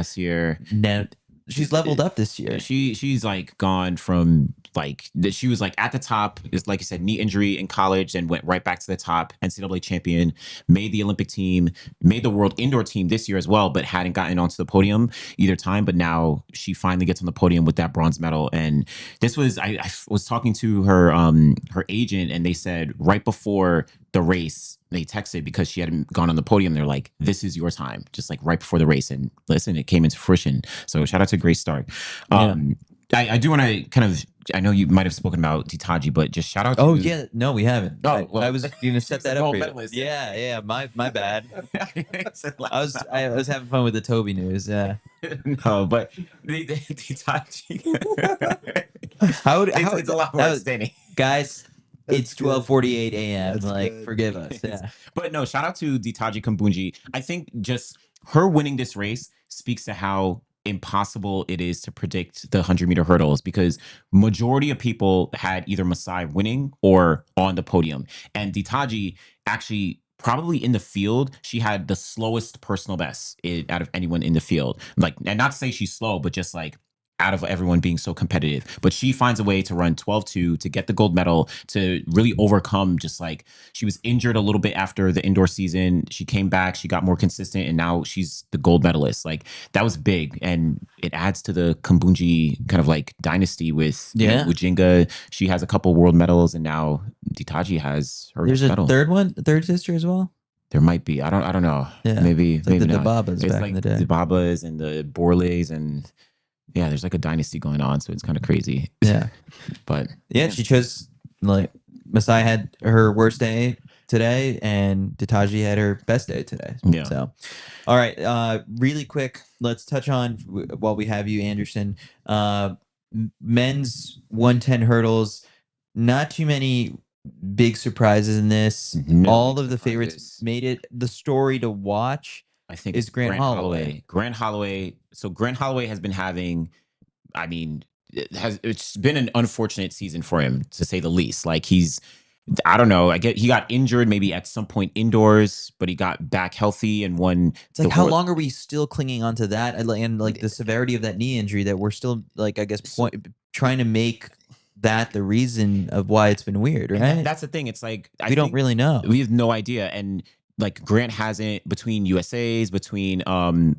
[SPEAKER 3] Now she's leveled up this year.
[SPEAKER 8] She's like gone from like she was like at the top, is like you said, knee injury in college, and went right back to the top. NCAA champion, made the Olympic team, made the world indoor team this year as well, but hadn't gotten onto the podium either time. But now she finally gets on the podium with that bronze medal. And this was I was talking to her her agent, and they said right before the race, they texted because she hadn't gone on the podium. They're like, this is your time, just like right before the race. And listen, it came into fruition. So shout out to Grace Stark. I do want to kind of, I know you might have spoken about Dq'Ed, but just shout out to...
[SPEAKER 3] Oh, yeah. No, we haven't.
[SPEAKER 8] Oh, well,
[SPEAKER 3] I was going to set that up for you.
[SPEAKER 8] medalist.
[SPEAKER 3] Yeah. My bad. I was having fun with the Toby news. Yeah.
[SPEAKER 8] No, but Dq'Ed... it's a lot more outstanding.
[SPEAKER 3] Guys, it's 12:48 a.m.
[SPEAKER 7] That's
[SPEAKER 3] like,
[SPEAKER 7] good.
[SPEAKER 3] forgive us. Yeah.
[SPEAKER 8] But no, shout out to Dq'Ed Kambunji. I think just her winning this race speaks to how impossible it is to predict the 100-meter hurdles, because majority of people had either Masai winning or on the podium. And Dq'Ed actually, probably in the field, she had the slowest personal best out of anyone in the field. Like, and not to say she's slow, but just like out of everyone being so competitive. But she finds a way to run 12:2 to get the gold medal, to really overcome, just like, she was injured a little bit after the indoor season. She came back, she got more consistent, and now she's the gold medalist. Like, that was big. And it adds to the Kambunji kind of like dynasty with Ujinga. She has a couple world medals, and now Dq'Ed has her
[SPEAKER 3] There's
[SPEAKER 8] medal.
[SPEAKER 3] a third sister as well.
[SPEAKER 8] There might be. I don't know.
[SPEAKER 3] Yeah.
[SPEAKER 8] Maybe
[SPEAKER 3] It's like
[SPEAKER 8] maybe
[SPEAKER 3] the
[SPEAKER 8] not.
[SPEAKER 3] Dababas
[SPEAKER 8] It's
[SPEAKER 3] back
[SPEAKER 8] like
[SPEAKER 3] in the day.
[SPEAKER 8] the Babas and the Borleys, and yeah, there's like a dynasty going on, so it's kind of crazy.
[SPEAKER 3] Yeah.
[SPEAKER 8] But
[SPEAKER 3] Yeah, she chose, like, Masai had her worst day today, and Dq'Ed had her best day today.
[SPEAKER 8] Yeah.
[SPEAKER 3] So, all right, really quick, let's touch on, while we have you, Anderson, men's 110 hurdles. Not too many big surprises in this.
[SPEAKER 8] No
[SPEAKER 3] All of the
[SPEAKER 8] surprises.
[SPEAKER 3] favorites made it. The story to watch
[SPEAKER 8] I think
[SPEAKER 3] is Grant Holloway.
[SPEAKER 8] Grant Holloway. So Grant Holloway has been having, I mean, it's been an unfortunate season for him, to say the least. Like, I don't know. He got injured maybe at some point indoors, but he got back healthy and won.
[SPEAKER 3] It's like, how long are we still clinging on to that? And like the severity of that knee injury that we're still, like, I guess, trying to make that the reason of why it's been weird,
[SPEAKER 8] And
[SPEAKER 3] right?
[SPEAKER 8] that's the thing. It's like
[SPEAKER 3] We don't really know.
[SPEAKER 8] We have no idea. And like Grant hasn't, between USA's, between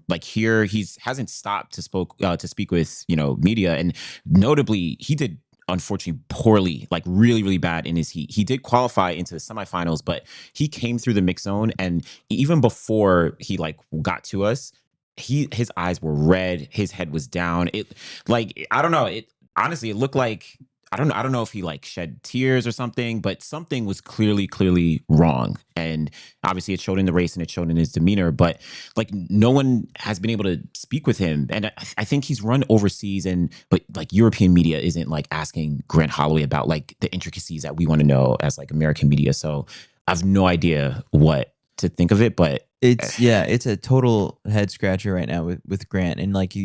[SPEAKER 8] like here, hasn't stopped to speak with, you know, media. And notably, he did unfortunately poorly, like really, really bad in his heat. He did qualify into the semifinals, but he came through the mix zone, and even before he like got to us, his eyes were red, his head was down. It, like, I don't know, it honestly, it looked like, I don't know if he like shed tears or something, but something was clearly wrong. And obviously it showed in the race and it showed in his demeanor, but like no one has been able to speak with him. And I think he's run overseas, but like European media isn't like asking Grant Holloway about like the intricacies that we want to know as like American media. So I have no idea what to think of it, but
[SPEAKER 3] It's a total head scratcher right now with Grant. And like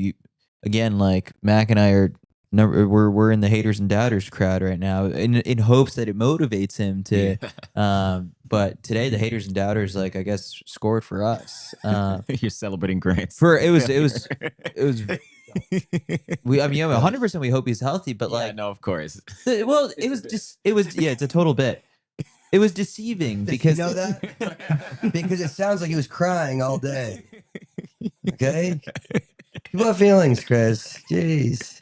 [SPEAKER 3] again, like Mac and I are we're in the haters and doubters crowd right now in hopes that it motivates him to but today the haters and doubters, like, I guess, scored for us.
[SPEAKER 8] You're celebrating Grant.
[SPEAKER 3] I mean, 100% we hope he's healthy, but like,
[SPEAKER 8] no, of course.
[SPEAKER 3] well, it's a total bit. It was deceiving because
[SPEAKER 7] you know that? Because it sounds like he was crying all day. Okay? People have feelings, Chris. Jeez.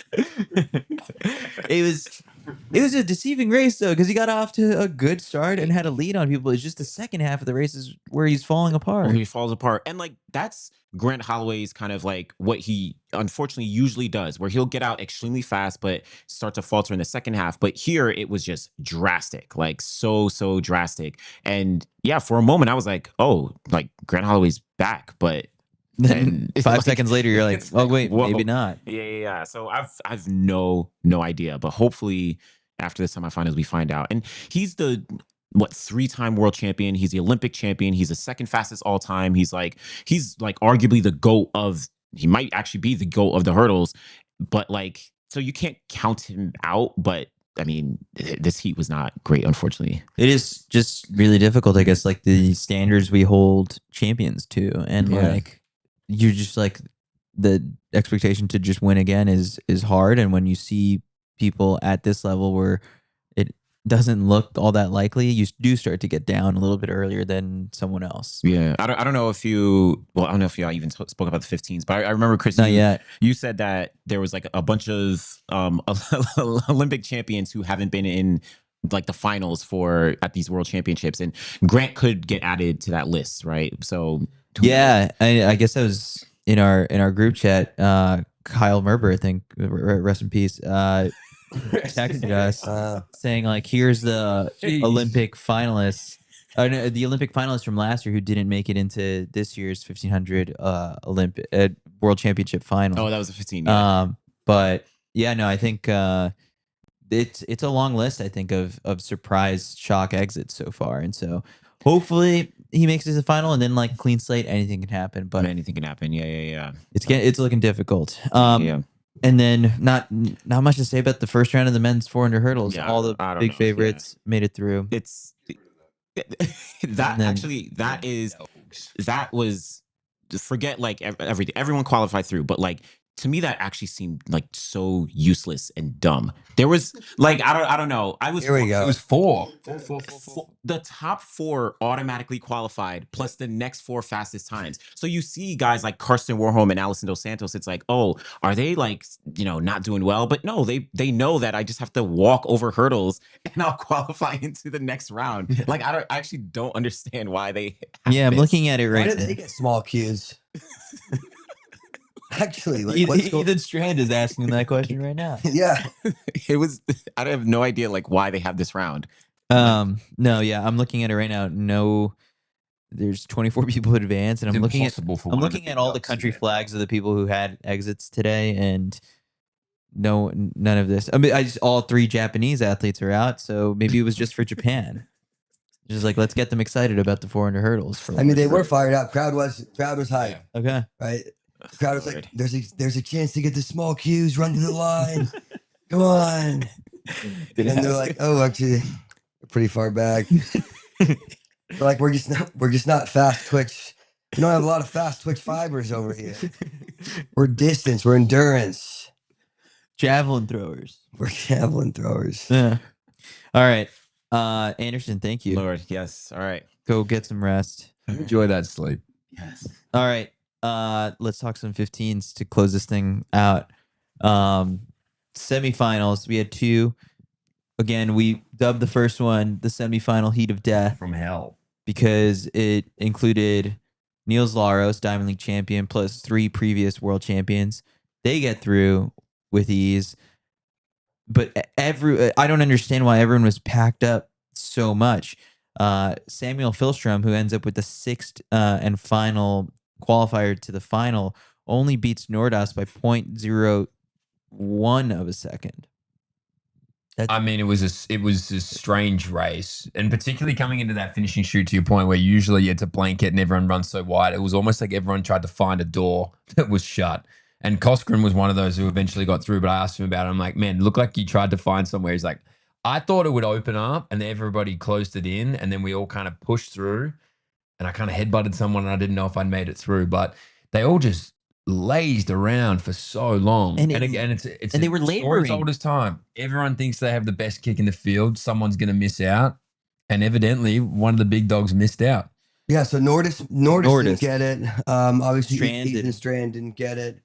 [SPEAKER 3] It was a deceiving race though, because he got off to a good start and had a lead on people. It's just the second half of the race is where he's falling apart.
[SPEAKER 8] Where he falls apart. And like that's Grant Holloway's kind of like what he unfortunately usually does, where he'll get out extremely fast but start to falter in the second half. But here it was just drastic, like so drastic. And yeah, for a moment I was like, oh, like Grant Holloway's back, but
[SPEAKER 3] then 5 seconds later you're like, oh wait,
[SPEAKER 8] whoa.
[SPEAKER 3] maybe not.
[SPEAKER 8] Yeah. So I've no idea, but hopefully after the semifinals we find out. And he's the 3-time world champion. He's the Olympic champion. He's the second fastest all time. He's like arguably the GOAT of. He might actually be the GOAT of the hurdles, but like, so you can't count him out. But I mean, this heat was not great, unfortunately.
[SPEAKER 3] It is just really difficult, I guess, like the standards we hold champions to, and like you're just like the expectation to just win again is hard. And when you see people at this level where it doesn't look all that likely, you do start to get down a little bit earlier than someone else.
[SPEAKER 8] Yeah, I don't know if you. Well, I don't know if you even spoke about the 15s, but I remember, Chris,
[SPEAKER 3] Not yet.
[SPEAKER 8] You said that there was like a bunch of Olympic champions who haven't been in like the finals at these world championships, and Grant could get added to that list, right? So
[SPEAKER 3] yeah, I guess that was in our group chat. Kyle Merber, I think, rest in peace, texted us saying like, here's the Olympic finalists. No, the Olympic finalists from last year who didn't make it into this year's 1500 Olympic World Championship final.
[SPEAKER 8] Oh, that was a 15. Yeah.
[SPEAKER 3] But yeah, no, I think it's a long list, I think, of surprise shock exits so far, and so hopefully he makes it to the final, and then like clean slate, anything can happen. But
[SPEAKER 8] anything can happen. Yeah.
[SPEAKER 3] It's looking difficult.
[SPEAKER 8] Yeah.
[SPEAKER 3] And then not much to say about the first round of the men's 400 hurdles.
[SPEAKER 8] Yeah,
[SPEAKER 3] all the big favorites made it through.
[SPEAKER 8] It's that was forget like everything. Everyone qualified through, but like to me that actually seemed like so useless and dumb. There was like I don't know.
[SPEAKER 7] Here we go.
[SPEAKER 6] It was four.
[SPEAKER 8] The top 4 automatically qualified, plus the next 4 fastest times. So you see guys like Karsten Warholm and Alison Dos Santos. It's like, oh, are they like, you know, not doing well? But no, they know that I just have to walk over hurdles and I'll qualify into the next round. Like I actually don't understand why they.
[SPEAKER 3] I'm looking at it right
[SPEAKER 7] Why
[SPEAKER 3] now.
[SPEAKER 7] did they get small cues? Actually, like,
[SPEAKER 3] Ethan Strand is asking that question right now.
[SPEAKER 7] Yeah,
[SPEAKER 8] It was. I have no idea like why they have this round.
[SPEAKER 3] No, yeah, I'm looking at it right now. No, there's 24 people who advance, and I'm looking at all the country flags of the people who had exits today, and none of this. I mean, all 3 Japanese athletes are out, so maybe it was just for Japan. Just like, let's get them excited about the 400 hurdles.
[SPEAKER 7] I mean, they were fired up. Crowd was hyped.
[SPEAKER 3] Okay.
[SPEAKER 7] Right? The crowd was like, there's a chance to get the small cues, run to the line. Come on. And they're like, oh, actually, we're pretty far back. They're like, we're just not fast twitch. We don't have a lot of fast twitch fibers over here. We're distance, we're endurance.
[SPEAKER 3] Javelin throwers.
[SPEAKER 7] We're javelin throwers.
[SPEAKER 3] Yeah. All right. Anderson, thank you.
[SPEAKER 8] Lord, yes. All right.
[SPEAKER 3] Go get some rest.
[SPEAKER 6] Enjoy that sleep.
[SPEAKER 8] Yes.
[SPEAKER 3] All right. Let's talk some 15s to close this thing out. Semifinals. We had 2. Again, we dubbed the first one the semifinal heat of death
[SPEAKER 6] From hell.
[SPEAKER 3] because it included Niels Laros, Diamond League champion, plus 3 previous world champions. They get through with ease. But I don't understand why everyone was packed up so much. Samuel Filstrom, who ends up with the 6th and final qualifier to the final, only beats Nordas by 0.01 of a second.
[SPEAKER 6] I mean, it was a strange race, and particularly coming into that finishing shoot, to your point, where usually it's a blanket and everyone runs so wide. It was almost like everyone tried to find a door that was shut. And Koskren was one of those who eventually got through, but I asked him about it. I'm like, man, looked like you tried to find somewhere. He's like, I thought it would open up and everybody closed it in, and then we all kind of pushed through, and I kind of headbutted someone and I didn't know if I'd made it through, but they all just lazed around for so long. And again, it's
[SPEAKER 3] they were laboring.
[SPEAKER 6] As old as time. Everyone thinks they have the best kick in the field. Someone's going to miss out. And evidently one of the big dogs missed out.
[SPEAKER 7] Yeah, so Nordis didn't get it. Obviously,
[SPEAKER 3] Ethan
[SPEAKER 7] Strand didn't get it.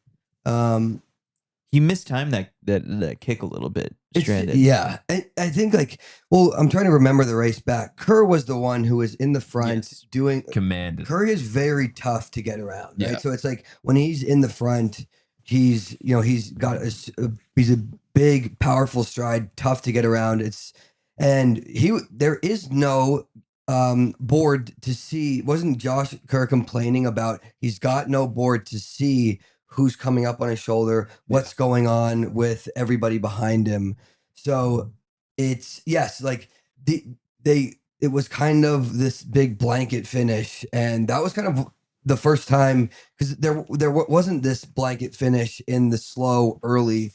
[SPEAKER 3] He mistimed that kick a little bit. Stranded.
[SPEAKER 7] Yeah, I think I'm trying to remember the race back. Kerr was the one who was in the front doing
[SPEAKER 6] commanded.
[SPEAKER 7] Kerr is very tough to get around, right?
[SPEAKER 6] Yeah.
[SPEAKER 7] So it's like when he's in the front, he's got he's a big, powerful stride, tough to get around. There is no board to see. Wasn't Josh Kerr complaining about he's got no board to see who's coming up on his shoulder, what's going on with everybody behind him. So it's it was kind of this big blanket finish, and that was kind of the first time, because there wasn't this blanket finish in the slow early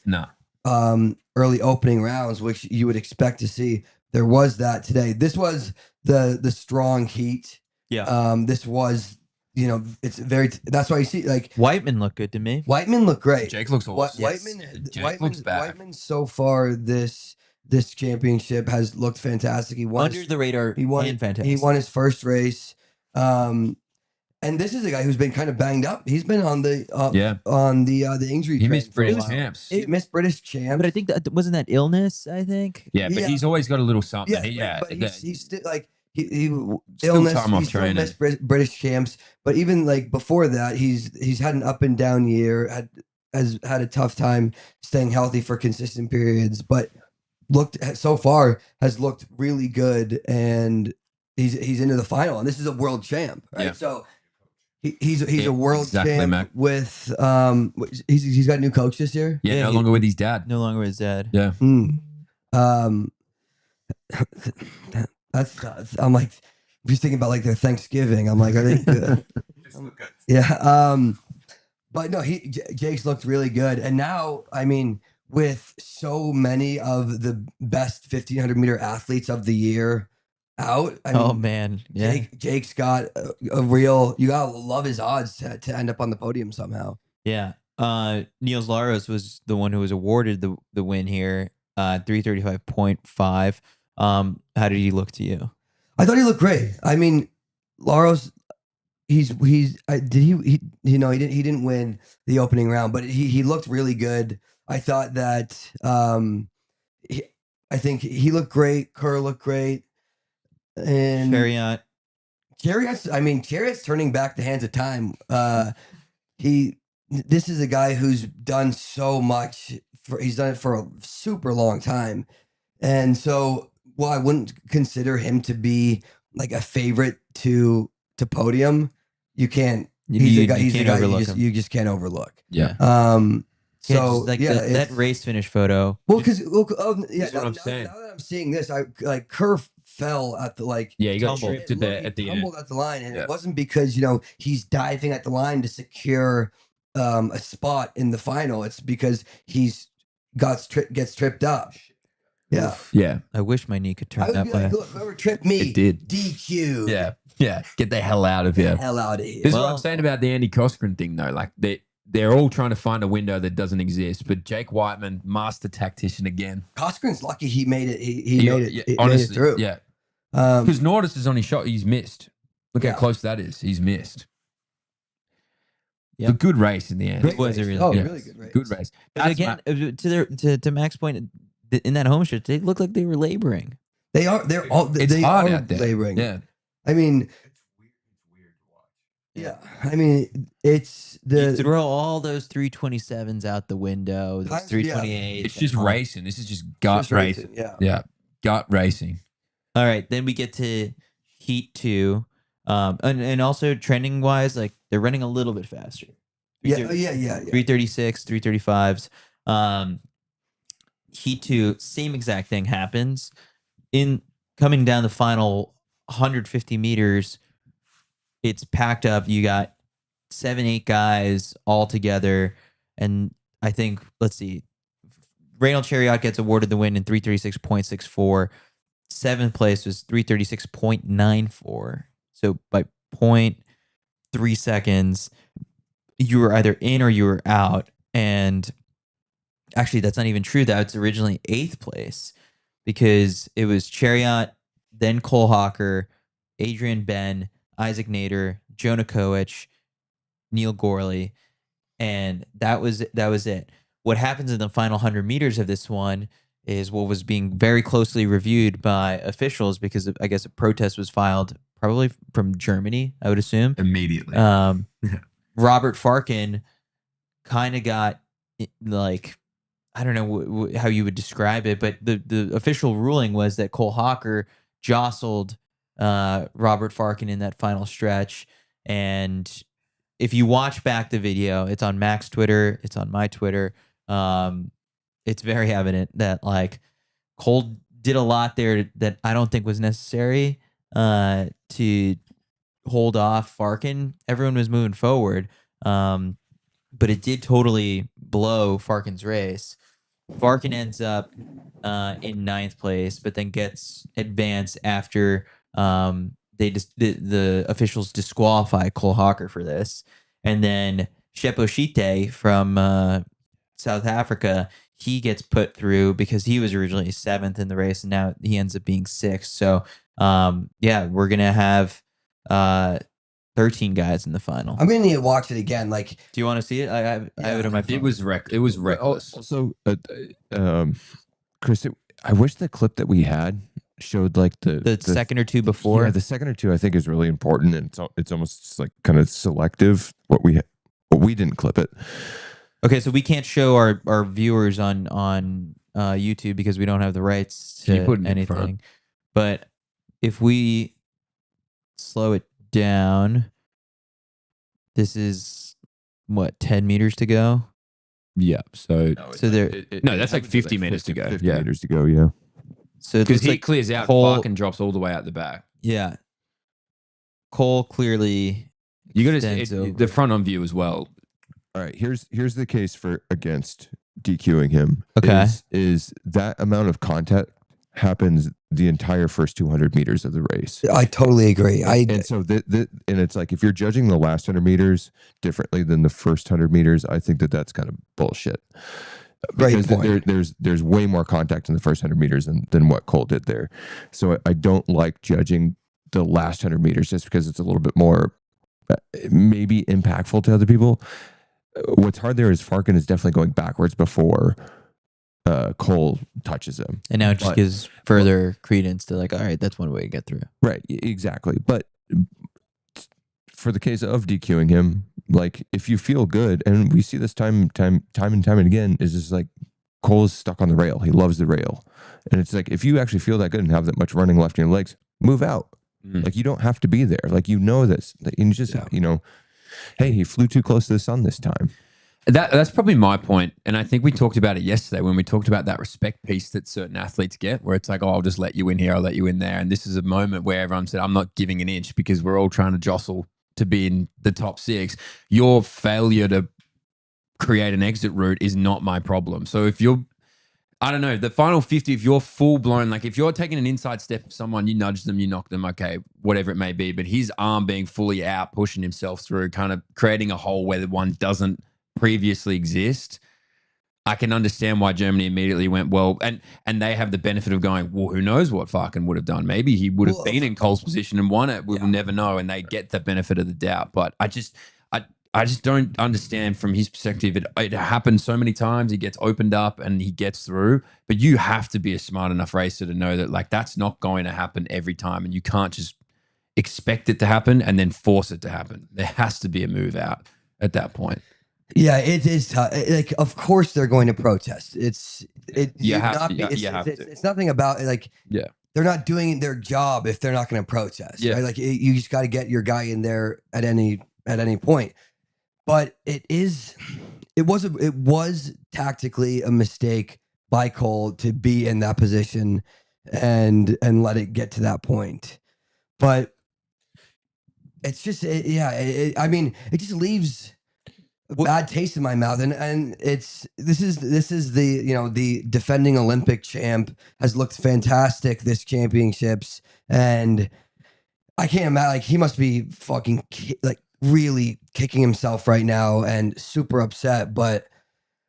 [SPEAKER 7] opening rounds, which you would expect to see. There was that today. This was the strong heat.
[SPEAKER 3] Yeah.
[SPEAKER 7] This was, it's that's why you see
[SPEAKER 3] Whiteman looked good to me.
[SPEAKER 7] Whiteman looked great.
[SPEAKER 6] Jake looks awesome.
[SPEAKER 7] Whiteman
[SPEAKER 6] looks back.
[SPEAKER 7] Whiteman so far this championship has looked fantastic. He won
[SPEAKER 3] Under the radar.
[SPEAKER 7] He won
[SPEAKER 3] fantastic.
[SPEAKER 7] He won his first race. And this is a guy who's been kind of banged up. He's been on the injury.
[SPEAKER 6] He
[SPEAKER 7] train
[SPEAKER 6] missed
[SPEAKER 7] for a
[SPEAKER 6] British
[SPEAKER 7] while.
[SPEAKER 6] champs.
[SPEAKER 7] He missed British champs.
[SPEAKER 3] But I think that wasn't that illness. I think.
[SPEAKER 6] Yeah, but he's always got a little something.
[SPEAKER 7] But he's still he
[SPEAKER 6] Still
[SPEAKER 7] illness.
[SPEAKER 6] time off
[SPEAKER 7] He still
[SPEAKER 6] training.
[SPEAKER 7] missed British champs. But even before that, he's had an up and down year. Has had a tough time staying healthy for consistent periods. But so far has looked really good, and he's into the final. And this is a world champ, right?
[SPEAKER 6] Yeah.
[SPEAKER 7] So he's a world champ
[SPEAKER 6] Mac.
[SPEAKER 7] with he's got a new coach this year.
[SPEAKER 6] Yeah, no longer with his dad.
[SPEAKER 3] No longer with his dad.
[SPEAKER 6] Yeah.
[SPEAKER 7] I'm like just thinking about their Thanksgiving. I'm like, are they good? Yeah. But no, Jake's looked really good, and now with so many of the best 1500 meter athletes of the year out.
[SPEAKER 3] Oh man, yeah.
[SPEAKER 7] Jake's got a real. You gotta love his odds to end up on the podium somehow.
[SPEAKER 3] Yeah. Niels Laros was the one who was awarded the win here. 335.5. How did he look to you?
[SPEAKER 7] I thought he looked great. Laros. He didn't win the opening round, but he looked really good. I thought that. I think he looked great. Kerr looked great. And Chariot's turning back the hands of time. This is a guy who's done so much. He's done it for a super long time, and so I wouldn't consider him to be a favorite to podium. You can't. He's a guy you just can't overlook.
[SPEAKER 6] Yeah.
[SPEAKER 7] So
[SPEAKER 3] that race finish photo.
[SPEAKER 7] Well, because
[SPEAKER 6] That's what I'm saying.
[SPEAKER 7] Now that I'm seeing this, Kerr fell at the
[SPEAKER 6] he got
[SPEAKER 3] tumbled.
[SPEAKER 6] tripped at the end.
[SPEAKER 7] tumbled at the line, and it wasn't because he's diving at the line to secure a spot in the final. It's because gets tripped up. Yeah.
[SPEAKER 6] Yeah.
[SPEAKER 3] I wish my knee could
[SPEAKER 7] I
[SPEAKER 3] turn
[SPEAKER 7] would
[SPEAKER 3] that
[SPEAKER 7] be
[SPEAKER 3] way.
[SPEAKER 7] look, whoever tripped me,
[SPEAKER 6] It did.
[SPEAKER 7] DQ.
[SPEAKER 6] Yeah. Yeah. Get the hell out of here.
[SPEAKER 7] Hell out of here.
[SPEAKER 6] This is what I'm saying about the Andy Coskren thing, though. they're all trying to find a window that doesn't exist. But Jake Whiteman, master tactician again.
[SPEAKER 7] Coskren's lucky he made it. He made it.
[SPEAKER 6] Yeah,
[SPEAKER 7] He
[SPEAKER 6] honestly,
[SPEAKER 7] made it through.
[SPEAKER 6] Yeah, because Nordis is only shot. He's missed. Look
[SPEAKER 7] Yeah.
[SPEAKER 6] how close that is. He's missed.
[SPEAKER 3] Yep.
[SPEAKER 6] A good race in the end.
[SPEAKER 7] Great
[SPEAKER 3] It was a
[SPEAKER 7] race.
[SPEAKER 3] really
[SPEAKER 7] oh,
[SPEAKER 3] good
[SPEAKER 7] really good race.
[SPEAKER 6] Good race.
[SPEAKER 3] But again, to Mac's point, in that home stretch, they look like they were laboring.
[SPEAKER 7] They are. They're all.
[SPEAKER 6] It's
[SPEAKER 7] they
[SPEAKER 6] hard
[SPEAKER 7] are
[SPEAKER 6] out there.
[SPEAKER 7] laboring.
[SPEAKER 6] Yeah.
[SPEAKER 7] I mean, yeah. I mean, it's
[SPEAKER 3] You
[SPEAKER 7] the
[SPEAKER 3] throw all those 327s out the window. Those
[SPEAKER 7] Times- yeah.
[SPEAKER 3] 328s.
[SPEAKER 6] It's just racing. This is just gut
[SPEAKER 7] just
[SPEAKER 6] racing.
[SPEAKER 7] Yeah.
[SPEAKER 6] Yeah. Gut racing.
[SPEAKER 3] All right, then we get to Heat 2. And also trending wise, like they're running a little bit faster.
[SPEAKER 7] Yeah.
[SPEAKER 3] 336, 335s. Heat 2, same exact thing happens. In coming down the final 150 meters, it's packed up. You got 7-8 guys all together. And I think, let's see, Reynolds Chariot gets awarded the win in 336.64. Seventh place was 336.94. So by 0.3 seconds, you were either in or you were out. And actually, that's not even true. That was originally 8th place because it was Chariot, then Cole Hocker, Adrian Ben, Isaac Nader, Jonah Koech, Neil Gorley, and that was it. What happens in the final 100 meters of this one is what was being very closely reviewed by officials because I guess a protest was filed probably from Germany, I would assume.
[SPEAKER 6] Immediately.
[SPEAKER 3] Robert Farkin kind of got like, I don't know how you would describe it, but the official ruling was that Cole Hocker jostled Robert Farkin in that final stretch. And if you watch back the video, it's on Mac's Twitter, it's on my Twitter. It's very evident that like Cole did a lot there that I don't think was necessary to hold off Farkin. Everyone was moving forward, but it did totally blow Farkin's race. Farkin ends up in 9th place, but then gets advanced after the officials disqualify Cole Hocker for this. And then Sheposhite from South Africa, he gets put through because he was originally 7th in the race, and now he ends up being 6th. So, yeah, we're going to have 13 guys in the final.
[SPEAKER 7] I'm gonna need to watch it again. Like,
[SPEAKER 3] Do you want to see it? I have it on my phone.
[SPEAKER 6] It was reckless.
[SPEAKER 5] Also, Chris, I wish the clip that we had showed like
[SPEAKER 3] the second or two before.
[SPEAKER 5] Yeah, the second or two I think is really important, and it's almost like kind of selective what we didn't clip it.
[SPEAKER 3] Okay, so we can't show our viewers on YouTube because we don't have the rights
[SPEAKER 6] Can
[SPEAKER 3] to
[SPEAKER 6] you put it in front?
[SPEAKER 3] anything. But if we slow it down, this is what, 10 meters to go.
[SPEAKER 6] Yeah. So
[SPEAKER 3] So there,
[SPEAKER 6] No, that's like 50 minutes to go.
[SPEAKER 5] 50
[SPEAKER 6] Yeah.
[SPEAKER 5] meters to go. Yeah.
[SPEAKER 3] so it
[SPEAKER 6] because
[SPEAKER 3] looks
[SPEAKER 6] he
[SPEAKER 3] like
[SPEAKER 6] clears out,
[SPEAKER 3] Cole-
[SPEAKER 6] Farkin drops all the way out the back.
[SPEAKER 3] yeah, Cole clearly
[SPEAKER 6] You got
[SPEAKER 3] extends
[SPEAKER 6] to
[SPEAKER 3] over.
[SPEAKER 6] the front on view as well.
[SPEAKER 5] All right. Here's the case for against DQing him.
[SPEAKER 3] Okay.
[SPEAKER 5] Is that amount of contact happens the entire first 200 meters of the race.
[SPEAKER 7] I totally agree.
[SPEAKER 5] And so and it's like if you're judging the last 100 meters differently than the first 100 meters, I think that's kind of bullshit.
[SPEAKER 7] Great
[SPEAKER 5] Because
[SPEAKER 7] point.
[SPEAKER 5] there's way more contact in the first 100 meters than what Cole did there. So I don't like judging the last 100 meters just because it's a little bit more maybe impactful to other people. What's hard there is Farkin is definitely going backwards before Cole touches him.
[SPEAKER 3] and now it just gives further credence to like, all right, that's one way to get through.
[SPEAKER 5] Right, exactly. But for the case of DQing him, like if you feel good, and we see this time and time again, is just like Cole is stuck on the rail. He loves the rail, and it's like if you actually feel that good and have that much running left in your legs, move out. Like you don't have to be there. Like you know this. You just hey, he flew too close to the sun this time.
[SPEAKER 6] That's probably my point. And I think we talked about it yesterday when we talked about that respect piece that certain athletes get, where it's like, oh, I'll just let you in here, I'll let you in there. And this is a moment where everyone said, I'm not giving an inch because we're all trying to jostle to be in the top 6. Your failure to create an exit route is not my problem. So if you're, I don't know, the final 50, if you're full blown, like if you're taking an inside step of someone, you nudge them, you knock them, okay, whatever it may be. But his arm being fully out, pushing himself through, kind of creating a hole where the one doesn't previously exist, I can understand why Germany immediately went, well, and they have the benefit of going, well, who knows what Farkin would have done? Maybe he would have been in Cole's position and won it. We'll never know. And they get the benefit of the doubt. But I just don't understand from his perspective. It happens so many times. He gets opened up and he gets through. But you have to be a smart enough racer to know that like that's not going to happen every time. And you can't just expect it to happen and then force it to happen. There has to be a move out at that point.
[SPEAKER 7] Yeah, it is tough. Like, of course they're going to protest. It's nothing about like.
[SPEAKER 6] Yeah,
[SPEAKER 7] they're not doing their job if they're not going to protest.
[SPEAKER 6] Yeah,
[SPEAKER 7] right? Like you just got to get your guy in there at any point. But it was tactically a mistake by Cole to be in that position and let it get to that point. But it's just I mean, it just leaves a bad taste in my mouth, and this is the defending Olympic champ has looked fantastic this championships, and I can't imagine, like, he must be fucking like really kicking himself right now and super upset. But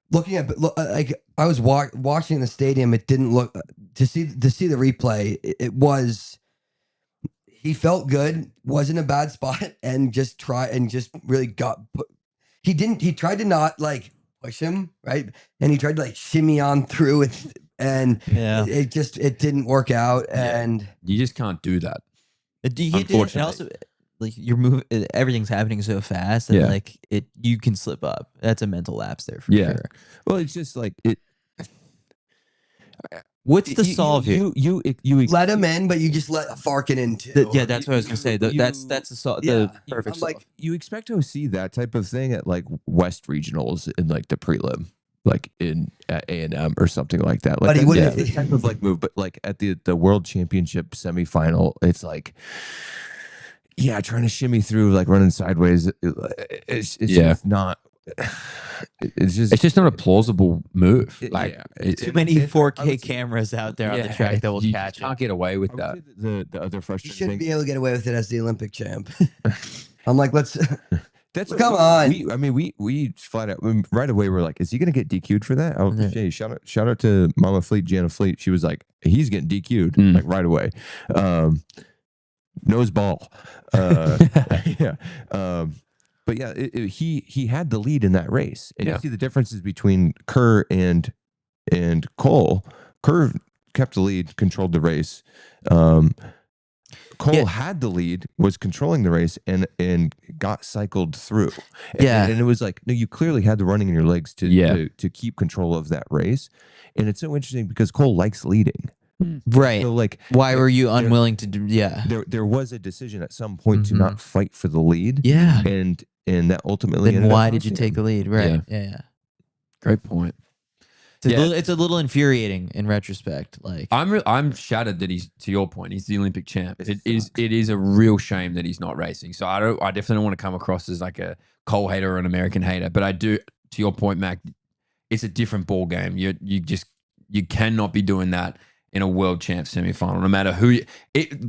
[SPEAKER 7] looking at like I was watching in the stadium, it didn't look to see the replay. It was. He felt good, was in a bad spot, and just really got put. He tried to not like push him, right? And he tried to like shimmy on through it, and it didn't work out. And
[SPEAKER 6] you just can't do that.
[SPEAKER 3] Unfortunately. And also, like everything's happening so fast that like you can slip up. That's a mental lapse there for sure.
[SPEAKER 5] Well, it's just like it.
[SPEAKER 3] What's the solve here?
[SPEAKER 7] You let him in, but you just let Farkin in too.
[SPEAKER 3] Yeah, that's what I was gonna say. That's the solve. The perfect solve.
[SPEAKER 5] Like, you expect to see that type of thing at like West regionals in like the prelim, like in at A&M or something like that. Like,
[SPEAKER 7] but he wouldn't
[SPEAKER 5] the type of like move. But like at the World Championship semifinal, it's like, trying to shimmy through, like running sideways. It's just not. It's
[SPEAKER 6] just not a plausible move.
[SPEAKER 3] Too many 4K cameras out there on the track that will catch it.
[SPEAKER 6] Can't get away with that.
[SPEAKER 5] The other
[SPEAKER 7] You
[SPEAKER 5] frustrating
[SPEAKER 7] shouldn't
[SPEAKER 5] thing.
[SPEAKER 7] be able to get away with it as the Olympic champ. I'm like, let's.
[SPEAKER 5] That's
[SPEAKER 7] come on.
[SPEAKER 5] We flat out right away. We're like, is he going to get DQ'd for that? Oh, hey, shout out to Mama Fleet, Jana Fleet. She was like, he's getting DQ'd like right away. Nose ball. But yeah, he had the lead in that race, and you see the differences between Kerr and Cole. Kerr kept the lead, controlled the race. Cole had the lead, was controlling the race, and got cycled through. And it was like, no, you clearly had the running in your legs to keep control of that race. And it's so interesting because Cole likes leading.
[SPEAKER 3] Right.
[SPEAKER 5] So like,
[SPEAKER 3] why were you unwilling to do? Yeah.
[SPEAKER 5] There was a decision at some point to not fight for the lead.
[SPEAKER 3] Yeah.
[SPEAKER 5] And that ultimately.
[SPEAKER 3] Then why did you take the lead? Right. Yeah.
[SPEAKER 6] Great point.
[SPEAKER 3] It's a little infuriating in retrospect. Like,
[SPEAKER 6] I'm shattered that he's, to your point, he's the Olympic champ. It is a real shame that he's not racing. So I definitely don't want to come across as like a Cole hater or an American hater. But I do, to your point, Mac, it's a different ball game. You cannot be doing that in a world champ semifinal, no matter who.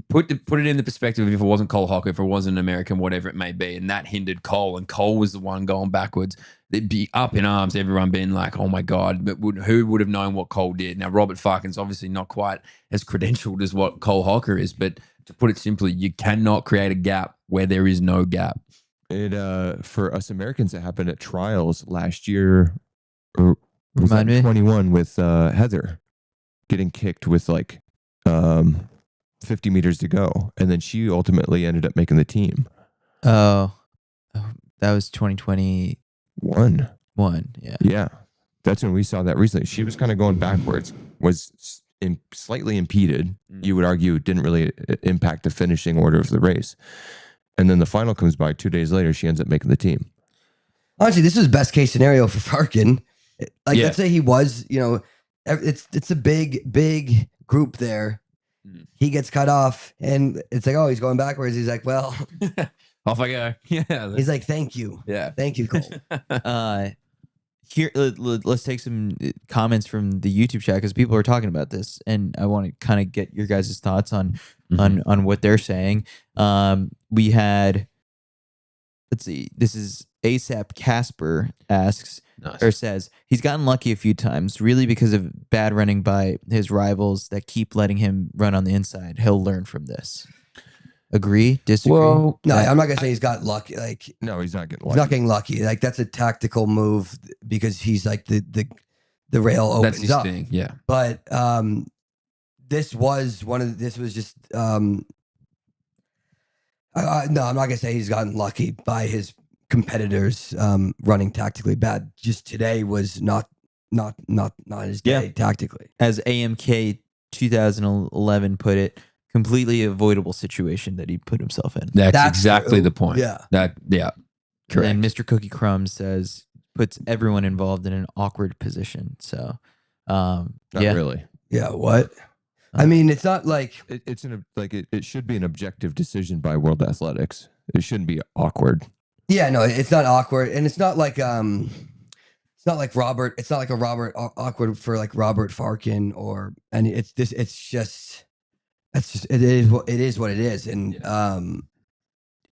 [SPEAKER 6] Put it in the perspective of if it wasn't Cole Hocker, if it wasn't an American, whatever it may be, and that hindered Cole, and Cole was the one going backwards, they'd be up in arms, everyone being like, oh my God, but who would have known what Cole did? Now, Robert Farkin's obviously not quite as credentialed as what Cole Hocker is, but to put it simply, you cannot create a gap where there is no gap.
[SPEAKER 5] It for us Americans, it happened at trials last year, or was
[SPEAKER 3] Remind me?
[SPEAKER 5] 21 with Heather getting kicked with like 50 meters to go, and then she ultimately ended up making the team.
[SPEAKER 3] Oh, that was 2021. Yeah.
[SPEAKER 5] That's when we saw that recently. She was kind of going backwards, was slightly impeded. You would argue didn't really impact the finishing order of the race, and then the final comes by 2 days later. She ends up making the team.
[SPEAKER 7] Honestly, this is best case scenario for Farkin. Like, let's say he was, it's a big group there. He gets cut off, and it's like, oh, he's going backwards. He's like, well,
[SPEAKER 6] off I go. Yeah.
[SPEAKER 7] He's like, thank you.
[SPEAKER 6] Yeah.
[SPEAKER 7] Thank you, Cole.
[SPEAKER 3] Here, let's take some comments from the YouTube chat because people are talking about this, and I want to kind of get your guys' thoughts on what they're saying. We had, let's see, this is ASAP Casper asks
[SPEAKER 6] Nice.
[SPEAKER 3] or says he's gotten lucky a few times, really because of bad running by his rivals that keep letting him run on the inside. He'll learn from this. Agree? Disagree?
[SPEAKER 6] Well,
[SPEAKER 7] No, I'm not gonna say he's got lucky. Like
[SPEAKER 5] No, he's not getting
[SPEAKER 7] he's
[SPEAKER 5] lucky.
[SPEAKER 7] not getting lucky. Like that's a tactical move because he's like the rail opens
[SPEAKER 6] that's his
[SPEAKER 7] up.
[SPEAKER 6] thing. Yeah.
[SPEAKER 7] But this was just no, I'm not gonna say he's gotten lucky by his competitors running tactically bad. Just today was not his day tactically.
[SPEAKER 3] As AMK 2011 put it, completely avoidable situation that he put himself in.
[SPEAKER 6] That's
[SPEAKER 7] That's
[SPEAKER 6] exactly
[SPEAKER 7] true.
[SPEAKER 6] the point.
[SPEAKER 7] Yeah.
[SPEAKER 6] Correct.
[SPEAKER 3] And Mr. Cookie Crumb says puts everyone involved in an awkward position. So,
[SPEAKER 5] Not really.
[SPEAKER 7] Yeah, what? I mean, it's not like
[SPEAKER 5] It should be an objective decision by World Athletics. It shouldn't be awkward.
[SPEAKER 7] yeah, no, it's not awkward, and it's not like Robert. It's not like a Robert awkward for like Robert Farkin or and it's just it is what it is, and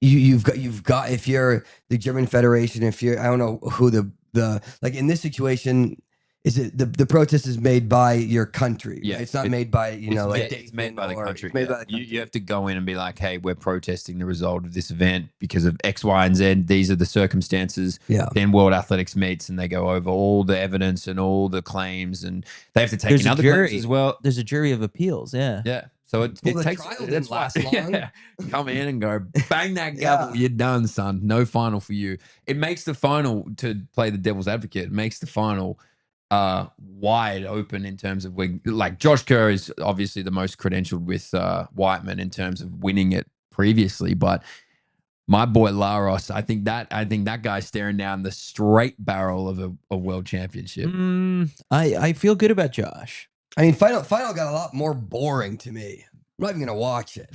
[SPEAKER 7] you've got if you're the German Federation, if you're I don't know who the like in this situation. Is it the protest is made by your country?
[SPEAKER 6] Yeah,
[SPEAKER 7] right? It's not made by
[SPEAKER 6] it's made by the country.
[SPEAKER 7] It's made by the country.
[SPEAKER 6] You have to go in and be like, hey, we're protesting the result of this event because of X, Y, and Z. These are the circumstances.
[SPEAKER 7] Yeah.
[SPEAKER 6] Then World Athletics meets and they go over all the evidence and all the claims, and they have to take
[SPEAKER 3] There's
[SPEAKER 6] in
[SPEAKER 3] a
[SPEAKER 6] other
[SPEAKER 3] jury.
[SPEAKER 6] claims as well.
[SPEAKER 3] There's a jury of appeals. Yeah.
[SPEAKER 6] Yeah. So it
[SPEAKER 7] Well, the
[SPEAKER 6] takes
[SPEAKER 7] trial didn't
[SPEAKER 6] that's why-
[SPEAKER 7] last long.
[SPEAKER 6] Yeah. Come in and go bang that gavel. You're done, son. No final for you. It makes the final, to play the devil's advocate, it makes the final wide open in terms of like Josh Kerr is obviously the most credentialed with Whiteman in terms of winning it previously, but my boy Laros, I think that guy's staring down the straight barrel of a world championship.
[SPEAKER 3] I feel good about Josh.
[SPEAKER 7] I mean, final got a lot more boring to me. I'm not even gonna watch it.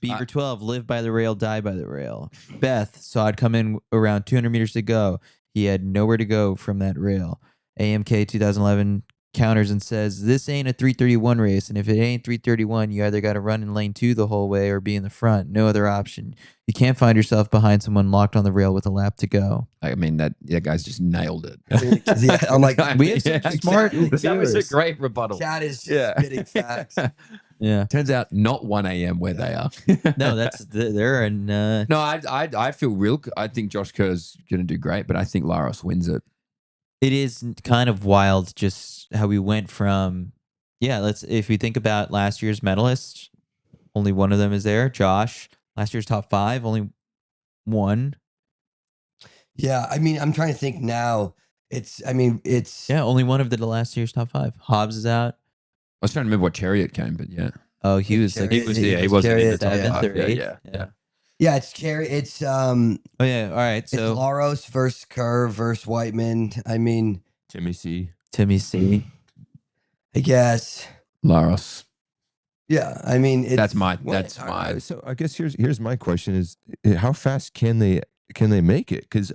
[SPEAKER 3] Beaver 12, live by the rail, die by the rail. Beth saw it come in around 200 meters to go. He had nowhere to go from that rail. AMK 2011 counters and says, this ain't a 331 race, and if it ain't 331, you either got to run in lane 2 the whole way or be in the front. No other option. You can't find yourself behind someone locked on the rail with a lap to go.
[SPEAKER 6] I mean, that guy's just nailed it.
[SPEAKER 7] Yeah, I'm like,
[SPEAKER 3] We have some smart
[SPEAKER 6] That was a
[SPEAKER 3] viewers.
[SPEAKER 6] great rebuttal.
[SPEAKER 7] Chad is just spitting facts.
[SPEAKER 3] Yeah.
[SPEAKER 6] Turns out not 1 a.m. where they are.
[SPEAKER 3] No, they're in.
[SPEAKER 6] No, I feel real. I think Josh Kerr's going to do great, but I think Laros wins it.
[SPEAKER 3] It is kind of wild just how we went from, if we think about last year's medalists, only one of them is there, Josh. Last year's top 5, only one.
[SPEAKER 7] Yeah, I mean, I'm trying to think now. It's
[SPEAKER 3] Only one of the last year's top 5. Hobbs is out.
[SPEAKER 6] I was trying to remember what chariot came, but yeah.
[SPEAKER 3] Oh, he was like,
[SPEAKER 7] Chariot-
[SPEAKER 6] He wasn't in the top
[SPEAKER 3] Chariot,
[SPEAKER 6] 5.
[SPEAKER 3] they're eighth.
[SPEAKER 6] Yeah.
[SPEAKER 7] yeah, it's Cherry. It's
[SPEAKER 3] Oh yeah, all right.
[SPEAKER 7] it's
[SPEAKER 3] So
[SPEAKER 7] Laros versus Kerr versus Whiteman. I mean,
[SPEAKER 5] Timmy C.
[SPEAKER 3] Timmy C.
[SPEAKER 7] I guess.
[SPEAKER 6] Laros.
[SPEAKER 7] Yeah, I mean,
[SPEAKER 6] That's my.
[SPEAKER 5] So I guess here's my question: is how fast can they make it? Because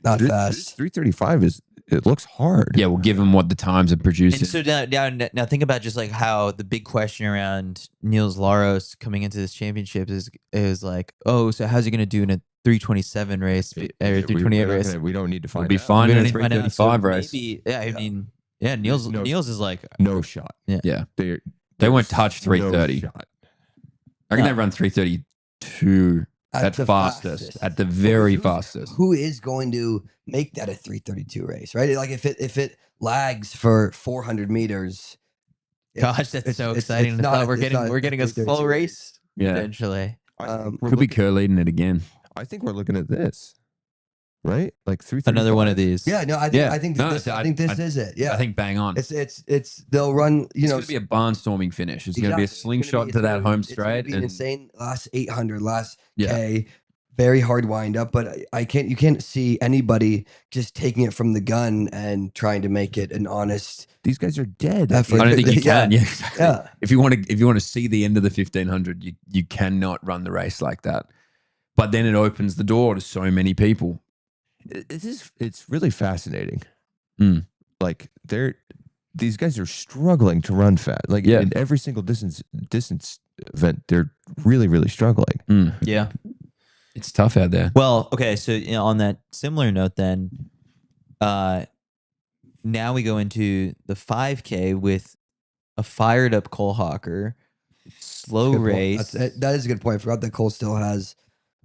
[SPEAKER 7] Not fast.
[SPEAKER 5] 335 it looks hard.
[SPEAKER 6] Yeah, well, given what the times are producing.
[SPEAKER 3] And so now think about just like how the big question around Niels Laros coming into this championship is like, oh, so how's he going to do in a 327 race or 328 race?
[SPEAKER 5] We don't need to find
[SPEAKER 6] We'll be
[SPEAKER 5] out.
[SPEAKER 6] fine
[SPEAKER 3] We
[SPEAKER 6] in
[SPEAKER 3] don't
[SPEAKER 6] a
[SPEAKER 3] need to find out. So
[SPEAKER 6] 335 race.
[SPEAKER 3] maybe, I mean, Niels is like,
[SPEAKER 5] No shot.
[SPEAKER 6] Yeah.
[SPEAKER 5] They
[SPEAKER 6] won't touch 330.
[SPEAKER 5] No shot.
[SPEAKER 6] I reckon they run 332 at
[SPEAKER 7] the
[SPEAKER 6] fastest, at the very fastest.
[SPEAKER 7] Who is going to make that a 332 race, right? Like if it lags for 400 meters.
[SPEAKER 3] gosh, that's so exciting.
[SPEAKER 7] it's not-
[SPEAKER 3] We're
[SPEAKER 7] it's not
[SPEAKER 3] getting a
[SPEAKER 7] 332
[SPEAKER 3] slow race
[SPEAKER 6] Yeah.
[SPEAKER 3] eventually.
[SPEAKER 6] Could be Kerr leading it again.
[SPEAKER 5] I think we're looking at this, right? Like 335.
[SPEAKER 3] Another one of these.
[SPEAKER 7] Yeah, no, I think this is it. Yeah,
[SPEAKER 6] I think bang on.
[SPEAKER 7] it's they'll run.
[SPEAKER 6] It's going to be a barnstorming finish. It's going to be a slingshot to that home straight.
[SPEAKER 7] It's an insane last 800, last
[SPEAKER 6] Yeah.
[SPEAKER 7] K, very hard wind up. But you can't see anybody just taking it from the gun and trying to make it an honest
[SPEAKER 5] These guys are dead.
[SPEAKER 7] effort.
[SPEAKER 6] I don't think you
[SPEAKER 7] Yeah.
[SPEAKER 6] can. Yeah, exactly.
[SPEAKER 7] Yeah.
[SPEAKER 6] If you want to see the end of the 1500, you cannot run the race like that. But then it opens the door to so many people.
[SPEAKER 5] It's really fascinating.
[SPEAKER 6] Mm.
[SPEAKER 5] Like these guys are struggling to run fast. Like
[SPEAKER 6] Yeah.
[SPEAKER 5] in every single distance event, they're really, really struggling.
[SPEAKER 6] Mm.
[SPEAKER 3] Yeah.
[SPEAKER 6] It's tough out there.
[SPEAKER 3] Well, okay, so on that similar note, then, now we go into the 5K with a fired up Cole Hocker, slow
[SPEAKER 7] Good point.
[SPEAKER 3] race.
[SPEAKER 7] That is a good point. I forgot that Cole still has.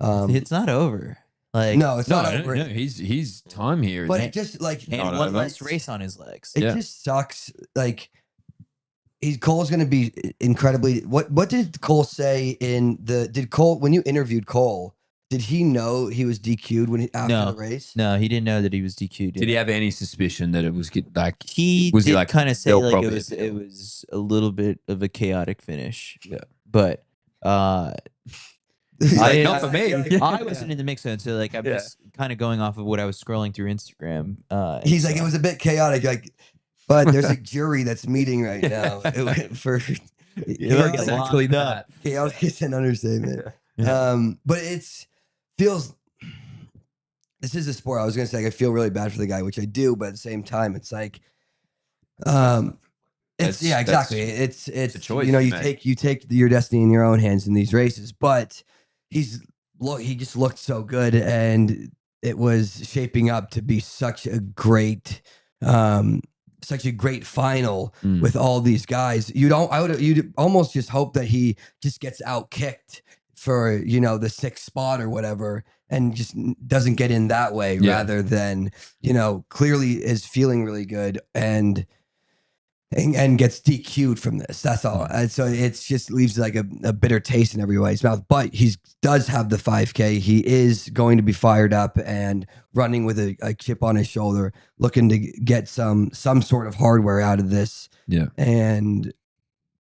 [SPEAKER 3] It's not over. Like
[SPEAKER 7] No, it's not over.
[SPEAKER 6] No, he's time here.
[SPEAKER 7] But it just like
[SPEAKER 3] and
[SPEAKER 6] not
[SPEAKER 3] one
[SPEAKER 6] over.
[SPEAKER 3] less race on his legs.
[SPEAKER 7] it
[SPEAKER 6] Yeah.
[SPEAKER 7] just sucks. Like Cole's going to be incredibly. What did Cole say in the? Did Cole when you interviewed Cole? Did he know he was DQ'd after
[SPEAKER 3] No.
[SPEAKER 7] the race?
[SPEAKER 3] No, he didn't know that he was DQ'd.
[SPEAKER 6] Did he have any suspicion that it was like?
[SPEAKER 3] He
[SPEAKER 6] Was he
[SPEAKER 3] did
[SPEAKER 6] like,
[SPEAKER 3] kind of say
[SPEAKER 6] they'll
[SPEAKER 3] like
[SPEAKER 6] probably
[SPEAKER 3] it was a little bit of a chaotic finish.
[SPEAKER 6] Yeah.
[SPEAKER 3] But
[SPEAKER 7] He's like,
[SPEAKER 6] not for me.
[SPEAKER 3] I wasn't in the mix zone, so like I'm just kind of going off of what I was scrolling through Instagram.
[SPEAKER 7] He's like, it was a bit chaotic. Like, but there's a jury that's meeting right now for
[SPEAKER 6] Exactly that.
[SPEAKER 7] chaotic is an understatement.
[SPEAKER 3] Yeah.
[SPEAKER 7] But feels. This is a sport. I was gonna say like, I feel really bad for the guy, which I do, but at the same time, it's like, exactly. It's
[SPEAKER 6] a choice
[SPEAKER 7] you know,
[SPEAKER 6] to
[SPEAKER 7] you
[SPEAKER 6] make.
[SPEAKER 7] take your destiny in your own hands in these races. But he just looked so good, and it was shaping up to be such a great final with all these guys. You'd almost just hope that he just gets out kicked for the 6th spot or whatever, and just doesn't get in that way, rather than clearly is feeling really good and gets DQ'd from this. That's all. And so it just leaves like a bitter taste in everybody's mouth. But he does have the 5K. He is going to be fired up and running with a chip on his shoulder, looking to get some sort of hardware out of this.
[SPEAKER 6] Yeah.
[SPEAKER 7] And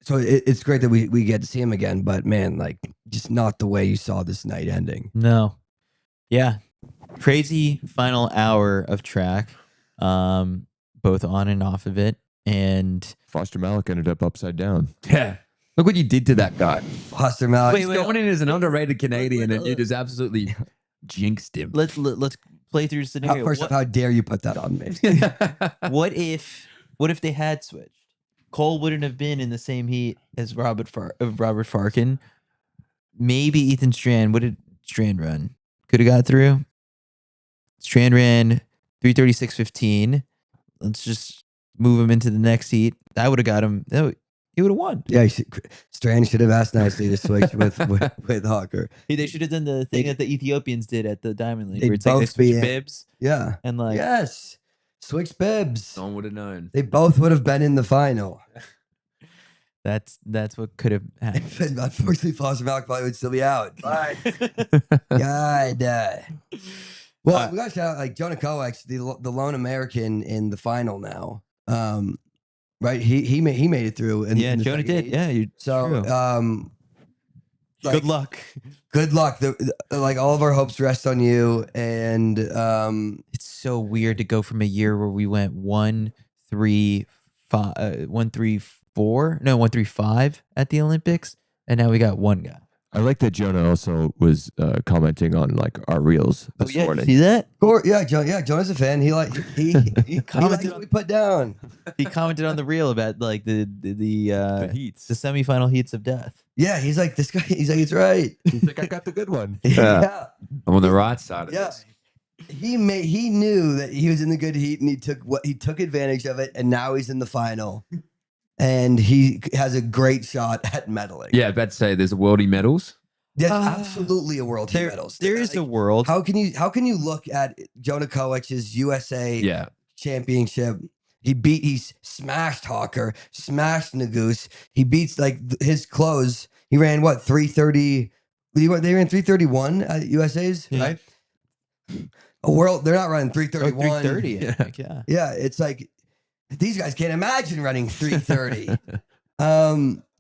[SPEAKER 7] so it's great that we get to see him again. But man, like just not the way you saw this night ending.
[SPEAKER 3] No. Yeah. Crazy final hour of track, both on and off of it. And
[SPEAKER 5] Foster Malik ended up upside down.
[SPEAKER 6] Yeah. Look what you did to that guy.
[SPEAKER 7] Foster Malik.
[SPEAKER 6] He's going in as an underrated Canadian, and you just absolutely jinxed him.
[SPEAKER 3] let's play through the scenario.
[SPEAKER 7] First off, how dare you put that on me?
[SPEAKER 3] What if they had switched? Cole wouldn't have been in the same heat as Robert Farkin. Maybe Ethan Strand. What did Strand run? Could have got through. Strand ran 3:36.15. Let's just move him into the next heat. That would have got him. He would have won.
[SPEAKER 7] Yeah, Strand should have asked nicely to switch with Hocker.
[SPEAKER 3] They should have done the thing that the Ethiopians did at the Diamond League,
[SPEAKER 7] They'd
[SPEAKER 3] where it's like they
[SPEAKER 7] both
[SPEAKER 3] switch
[SPEAKER 7] be in.
[SPEAKER 3] bibs
[SPEAKER 7] Yeah.
[SPEAKER 3] and like
[SPEAKER 7] Yes. Switch bibs.
[SPEAKER 6] No one would have known.
[SPEAKER 7] They both would have been in the final.
[SPEAKER 3] that's what could have happened.
[SPEAKER 7] Unfortunately, Foster Malik probably would still be out. Bye. God. Well, we got to shout out like Jonah Kovacs, the lone American in the final now. Right? He made it through. In the
[SPEAKER 3] Jonah
[SPEAKER 7] second
[SPEAKER 3] did.
[SPEAKER 7] heat.
[SPEAKER 3] Yeah,
[SPEAKER 7] So,
[SPEAKER 3] good luck.
[SPEAKER 7] Good luck. Like all of our hopes rest on you. And
[SPEAKER 3] It's so weird to go from a year where we went 1-3-5 at the Olympics, and now we got one guy.
[SPEAKER 5] I like that Jonah also was commenting on like our reels this morning.
[SPEAKER 3] See that?
[SPEAKER 7] Jonah's a fan. He commented what we put down.
[SPEAKER 3] He commented on the reel about like the
[SPEAKER 5] heats.
[SPEAKER 3] the semifinal heats of death.
[SPEAKER 7] Yeah, he's like this guy. He's like, it's right.
[SPEAKER 5] He's like, I got the good one.
[SPEAKER 7] Yeah.
[SPEAKER 6] I'm on the right side of
[SPEAKER 7] Yeah.
[SPEAKER 6] this.
[SPEAKER 7] He knew that he was in the good heat, and he took advantage of it, and now he's in the final, and he has a great shot at medaling.
[SPEAKER 6] Yeah, about to say there's a worldie medals.
[SPEAKER 7] There's absolutely a world heat medals.
[SPEAKER 3] There is a world.
[SPEAKER 7] How can you look at Jonah Kovacs' USA championship? He smashed Hocker, smashed Nagoose. He beats like his close. He ran what 3:30. They ran 3:31 at USA's, right? They're not running 3:31.
[SPEAKER 3] 3:30. Yeah.
[SPEAKER 7] Yeah, it's like these guys can't imagine running 3:30.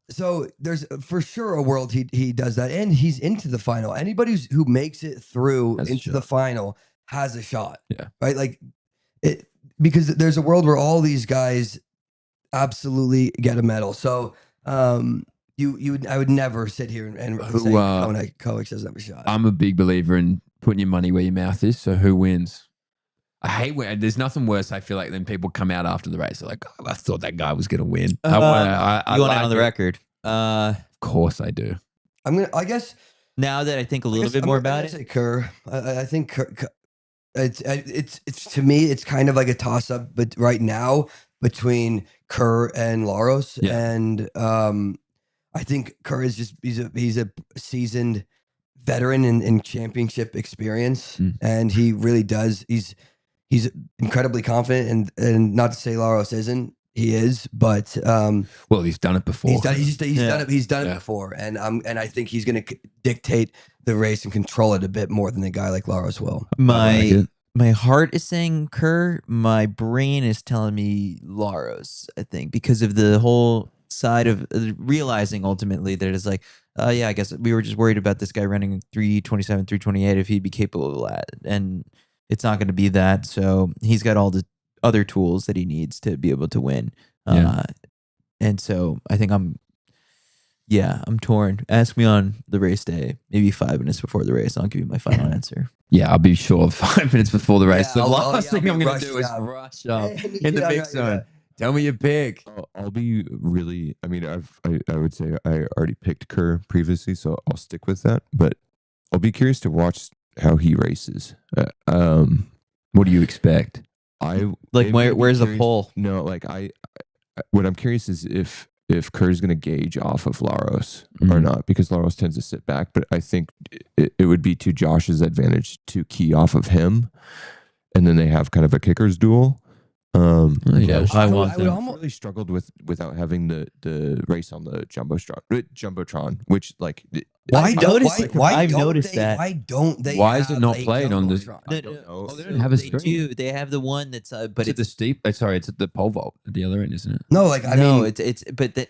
[SPEAKER 7] So there's for sure a world he does that, and he's into the final. Anybody who makes it through into the final has a shot.
[SPEAKER 6] Yeah.
[SPEAKER 7] Right. Like it, because there's a world where all these guys absolutely get a medal. So I would never sit here and say Kovacs doesn't have a shot.
[SPEAKER 6] I'm a big believer in putting your money where your mouth is. So who wins? I hate when there's nothing worse. I feel like than people come out after the race. They're like, oh, I thought that guy was going to win.
[SPEAKER 3] You want out on the record?
[SPEAKER 6] Of course I do.
[SPEAKER 7] I guess
[SPEAKER 3] Now that I think a
[SPEAKER 7] I
[SPEAKER 3] little
[SPEAKER 7] guess
[SPEAKER 3] bit
[SPEAKER 7] I'm
[SPEAKER 3] more
[SPEAKER 7] gonna
[SPEAKER 3] about
[SPEAKER 7] say
[SPEAKER 3] it.
[SPEAKER 7] Kerr. I think it's to me it's kind of like a toss up, but right now between Kerr and Laros,
[SPEAKER 6] Yeah.
[SPEAKER 7] and I think Kerr is just he's a seasoned veteran in championship experience, and he really does. He's incredibly confident, and not to say Laros isn't. He is, but
[SPEAKER 6] Well, he's done it before.
[SPEAKER 7] he's done it. He's done it
[SPEAKER 6] Yeah.
[SPEAKER 7] before, and I think he's going to dictate the race and control it a bit more than a guy like Laros will.
[SPEAKER 3] My heart is saying Kerr. My brain is telling me Laros. I think because of the whole side of realizing ultimately that it's like, yeah, I guess we were just worried about this guy running 327, 328 if he'd be capable of that, and it's not going to be that. So he's got all the other tools that he needs to be able to win.
[SPEAKER 6] Yeah.
[SPEAKER 3] And so I think I'm torn. Ask me on the race day, maybe 5 minutes before the race. I'll give you my final answer.
[SPEAKER 6] Yeah, I'll be sure 5 minutes before the race.
[SPEAKER 7] Yeah,
[SPEAKER 6] the
[SPEAKER 7] I'll
[SPEAKER 6] last thing
[SPEAKER 7] be
[SPEAKER 6] I'm going to
[SPEAKER 7] rushing
[SPEAKER 6] do is
[SPEAKER 7] up.
[SPEAKER 6] rush up
[SPEAKER 7] Yeah,
[SPEAKER 6] in the
[SPEAKER 7] yeah,
[SPEAKER 6] big
[SPEAKER 7] yeah.
[SPEAKER 6] zone. Tell me your pick.
[SPEAKER 5] I'll be really. I mean, I would say I already picked Kerr previously, so I'll stick with that. But I'll be curious to watch how he races.
[SPEAKER 6] What do you expect?
[SPEAKER 3] Where's the pole?
[SPEAKER 5] No, like what I'm curious is if Kerr's going to gauge off of Laros or not, because Laros tends to sit back. But I think it would be to Josh's advantage to key off of him, and then they have kind of a kickers duel.
[SPEAKER 6] Yeah,
[SPEAKER 3] I want
[SPEAKER 5] I
[SPEAKER 3] them.
[SPEAKER 5] almost really struggled without having the race on the jumbotron, which like
[SPEAKER 3] I've noticed
[SPEAKER 7] Why
[SPEAKER 3] that.
[SPEAKER 7] Why don't they?
[SPEAKER 6] Why is it
[SPEAKER 7] have
[SPEAKER 6] not
[SPEAKER 7] a
[SPEAKER 6] played on the?
[SPEAKER 7] Jumbotron?
[SPEAKER 5] I don't know.
[SPEAKER 6] They don't have a
[SPEAKER 3] They
[SPEAKER 6] screen.
[SPEAKER 3] do. They have the one that's but
[SPEAKER 6] It's at the steep. Sorry, it's at the pole vault at the other end, isn't it?
[SPEAKER 7] No, like I
[SPEAKER 3] no,
[SPEAKER 7] mean,
[SPEAKER 3] it's but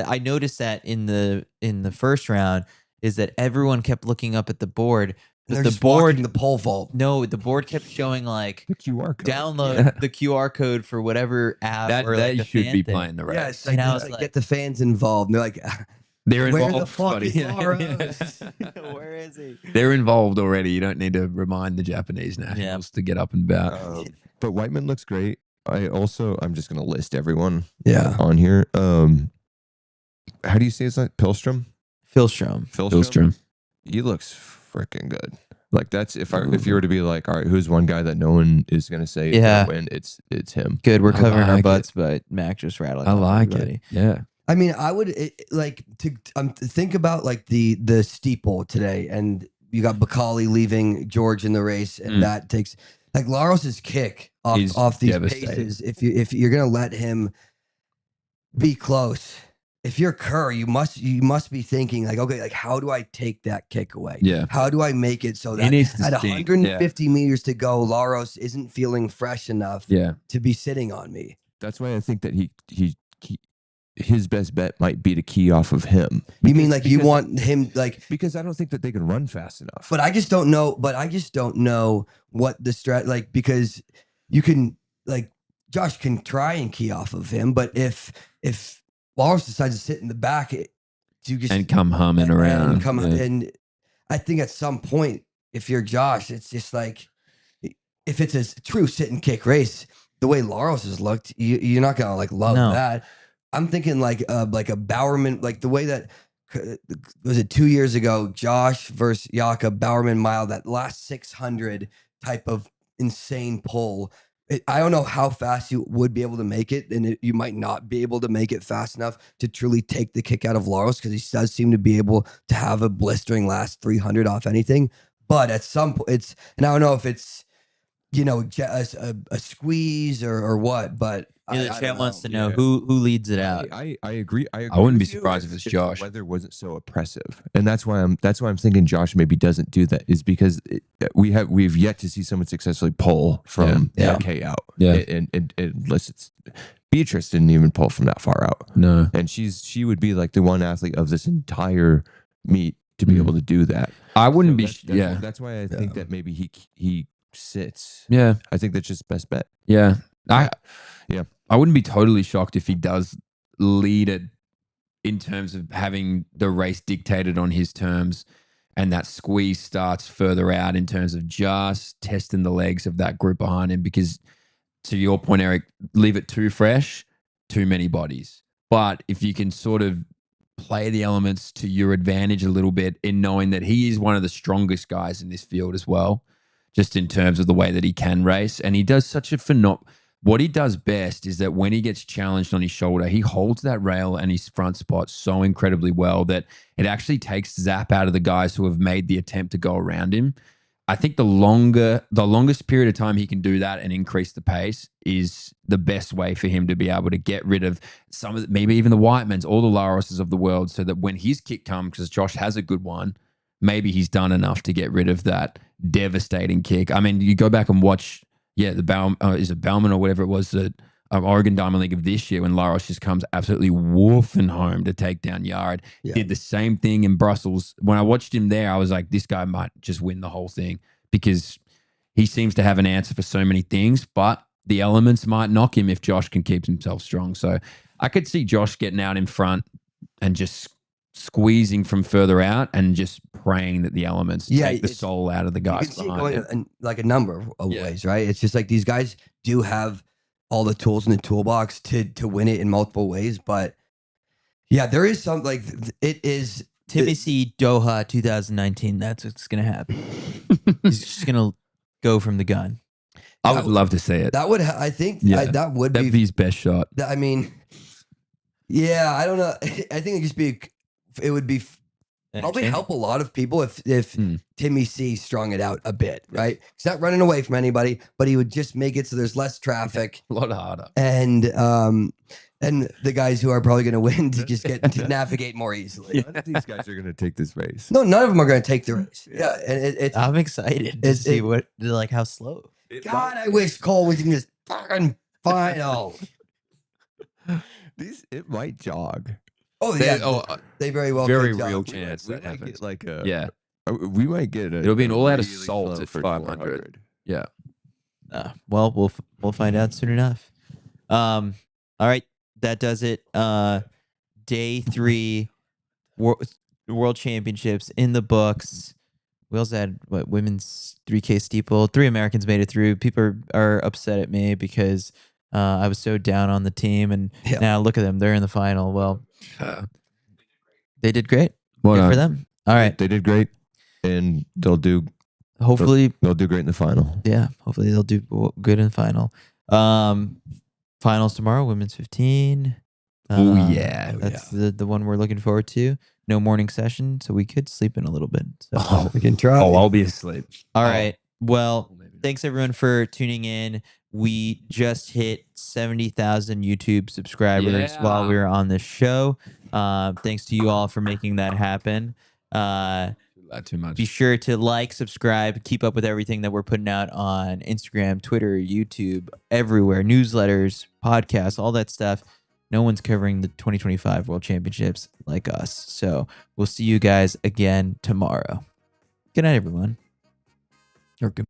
[SPEAKER 3] I noticed that in the first round is that everyone kept looking up at the board.
[SPEAKER 7] they're
[SPEAKER 3] But the
[SPEAKER 7] just
[SPEAKER 3] board,
[SPEAKER 7] walking the pole vault.
[SPEAKER 3] no, the board kept showing like
[SPEAKER 5] The QR code.
[SPEAKER 3] download the QR code for whatever app
[SPEAKER 6] That
[SPEAKER 3] or like
[SPEAKER 6] they
[SPEAKER 3] the
[SPEAKER 6] should
[SPEAKER 3] fan
[SPEAKER 6] be
[SPEAKER 3] thing.
[SPEAKER 6] playing the race.
[SPEAKER 7] Yeah, it's
[SPEAKER 3] And
[SPEAKER 7] like,
[SPEAKER 3] I was like-
[SPEAKER 7] get the fans involved. And they're like,
[SPEAKER 6] They're
[SPEAKER 7] Where
[SPEAKER 6] involved.
[SPEAKER 7] the fuck
[SPEAKER 6] buddy.
[SPEAKER 7] is Laros?
[SPEAKER 3] Where is he?
[SPEAKER 6] They're involved already. You don't need to remind the Japanese nationals to get up and about.
[SPEAKER 5] But Whiteman looks great. I'm just gonna list everyone
[SPEAKER 7] yeah.
[SPEAKER 5] on here. How do you say it's like Pilstrom?
[SPEAKER 3] Philstrom.
[SPEAKER 6] Hillstrom.
[SPEAKER 5] He looks freaking good. Like that's if you were to be like, all right, who's one guy that no one is gonna say is
[SPEAKER 3] Yeah.
[SPEAKER 5] gonna win? It's him.
[SPEAKER 3] Good. We're
[SPEAKER 6] I
[SPEAKER 3] covering our
[SPEAKER 6] like
[SPEAKER 3] butts, but Mac just rattling.
[SPEAKER 6] I
[SPEAKER 3] off
[SPEAKER 6] like
[SPEAKER 3] everybody.
[SPEAKER 6] it. Yeah.
[SPEAKER 7] I mean, I would like to think about like the steeple today, and you got Bacali leaving George in the race, and that takes like Laros's kick
[SPEAKER 6] He's
[SPEAKER 7] off these
[SPEAKER 6] devastating.
[SPEAKER 7] paces. If you're gonna let him be close, if you're Kerr, you must be thinking like, okay, like how do I take that kick away?
[SPEAKER 6] Yeah.
[SPEAKER 7] How do I make it so
[SPEAKER 6] He
[SPEAKER 7] that
[SPEAKER 6] needs to
[SPEAKER 7] at
[SPEAKER 6] stink.
[SPEAKER 7] 150 meters to go, Laros isn't feeling fresh enough
[SPEAKER 6] Yeah.
[SPEAKER 7] to be sitting on me?
[SPEAKER 5] That's why I think that his best bet might be to key off of him.
[SPEAKER 7] You mean like you
[SPEAKER 5] because-
[SPEAKER 7] want him like?
[SPEAKER 5] Because I don't think that they can run fast enough.
[SPEAKER 7] But I just don't know. But I just don't know what the strat like, because you can like Josh can try and key off of him, but if Wallace decides to sit in the back, you just
[SPEAKER 6] And come humming around.
[SPEAKER 7] and come
[SPEAKER 6] Yeah.
[SPEAKER 7] and I think at some point, if you're Josh, it's just like if it's a true sit and kick race, the way Laros has looked, you're not gonna like love
[SPEAKER 3] No.
[SPEAKER 7] that. I'm thinking like a Bowerman, like the way that was it 2 years ago, Josh versus Yaka Bowerman mile, that last 600 type of insane pull. I don't know how fast you would be able to make it, and you might not be able to make it fast enough to truly take the kick out of Laros, because he does seem to be able to have a blistering last 300 off anything. But at some point, and I don't know if it's a squeeze or what, but
[SPEAKER 3] The
[SPEAKER 7] I
[SPEAKER 3] chat
[SPEAKER 7] don't
[SPEAKER 3] wants
[SPEAKER 7] know.
[SPEAKER 3] to know
[SPEAKER 5] Yeah.
[SPEAKER 3] who leads it out.
[SPEAKER 5] I agree. I
[SPEAKER 6] wouldn't
[SPEAKER 5] with
[SPEAKER 6] be
[SPEAKER 5] you
[SPEAKER 6] surprised if it's
[SPEAKER 5] the
[SPEAKER 6] Josh.
[SPEAKER 5] weather wasn't so oppressive, and that's why I'm thinking Josh maybe doesn't do that. Is because we've yet to see someone successfully pull from
[SPEAKER 7] Yeah.
[SPEAKER 5] K out.
[SPEAKER 6] Yeah.
[SPEAKER 5] and unless it's Beatrice didn't even pull from that far out,
[SPEAKER 6] No.
[SPEAKER 5] and she would be like the one athlete of this entire meet to be able to do that.
[SPEAKER 6] I wouldn't
[SPEAKER 5] So
[SPEAKER 6] be.
[SPEAKER 5] that's why I think that maybe he sits.
[SPEAKER 6] Yeah.
[SPEAKER 5] I think that's just best bet.
[SPEAKER 6] Yeah.
[SPEAKER 5] Yeah.
[SPEAKER 6] I wouldn't be totally shocked if he does lead it in terms of having the race dictated on his terms, and that squeeze starts further out in terms of just testing the legs of that group behind him. Because to your point, Eric, leave it too fresh, too many bodies. But if you can sort of play the elements to your advantage a little bit in knowing that he is one of the strongest guys in this field as well, just in terms of the way that he can race. And he does such a what he does best is that when he gets challenged on his shoulder, he holds that rail and his front spot so incredibly well that it actually takes zap out of the guys who have made the attempt to go around him. I think the longest period of time he can do that and increase the pace is the best way for him to be able to get rid of some of maybe even the Whitemans, all the Laroses of the world, so that when his kick comes, because Josh has a good one, maybe he's done enough to get rid of that devastating kick. I mean, you go back and watch, is it Bauman or whatever it was, that Oregon Diamond League of this year, when Laros just comes absolutely woofing home to take down Yard.
[SPEAKER 7] Yeah.
[SPEAKER 6] Did the same thing in Brussels. When I watched him there, I was like, this guy might just win the whole thing, because he seems to have an answer for so many things, but the elements might knock him if Josh can keep himself strong. So I could see Josh getting out in front and just squeezing from further out and just praying that the elements take the soul out of the guys
[SPEAKER 7] you can see it
[SPEAKER 6] behind
[SPEAKER 7] going
[SPEAKER 6] him.
[SPEAKER 7] in like a number of ways, right? It's just like these guys do have all the tools in the toolbox to win it in multiple ways. But yeah, there is some like it is
[SPEAKER 3] Timothy Doha 2019. That's what's gonna happen. He's just gonna go from the gun.
[SPEAKER 6] I would love to see it.
[SPEAKER 7] That would I think that would
[SPEAKER 6] That'd be his best shot.
[SPEAKER 7] I mean, yeah, I don't know. I think it would be probably help a lot of people if Timmy C strung it out a bit, right? He's not running away from anybody, but he would just make it so there's less traffic,
[SPEAKER 6] A lot harder.
[SPEAKER 7] and the guys who are probably going to win to just get to navigate more easily.
[SPEAKER 5] None of these guys are going to take this race.
[SPEAKER 7] No, none of them are going to take the race. Yeah, and it's
[SPEAKER 3] I'm excited to see how slow.
[SPEAKER 7] God, I wish Cole was in this fucking final.
[SPEAKER 5] It might jog.
[SPEAKER 7] Oh yeah, they very well
[SPEAKER 6] Very
[SPEAKER 7] could jump.
[SPEAKER 6] real chance
[SPEAKER 5] We
[SPEAKER 6] that
[SPEAKER 5] might
[SPEAKER 6] happens.
[SPEAKER 5] get like a
[SPEAKER 6] Yeah.
[SPEAKER 5] We might get a.
[SPEAKER 6] It'll be an all-out
[SPEAKER 5] really
[SPEAKER 6] assault
[SPEAKER 5] slow
[SPEAKER 6] at
[SPEAKER 5] for
[SPEAKER 6] 500. Yeah.
[SPEAKER 3] Well, we'll find out soon enough. All right, that does it. Day 3, World Championships in the books. We also had women's 3K steeple. 3 Americans made it through. People are upset at me because I was so down on the team, and now look at them. They're in the final. Well, they did great. Good for them. All right,
[SPEAKER 5] they did great, and they'll do.
[SPEAKER 3] Hopefully,
[SPEAKER 5] they'll do great in the final.
[SPEAKER 3] Yeah, hopefully they'll do good in the final. Finals tomorrow, women's 15. That's the one we're looking forward to. No morning session, so we could sleep in a little bit. So.
[SPEAKER 7] We can try.
[SPEAKER 6] I'll be asleep.
[SPEAKER 3] All right. Well, thanks everyone for tuning in. We just hit 70,000 YouTube subscribers while we were on this show. Thanks to you all for making that happen.
[SPEAKER 6] Not too much.
[SPEAKER 3] Be sure to like, subscribe, keep up with everything that we're putting out on Instagram, Twitter, YouTube, everywhere, newsletters, podcasts, all that stuff. No one's covering the 2025 World Championships like us. So we'll see you guys again tomorrow. Good night, everyone.
[SPEAKER 6] Or good.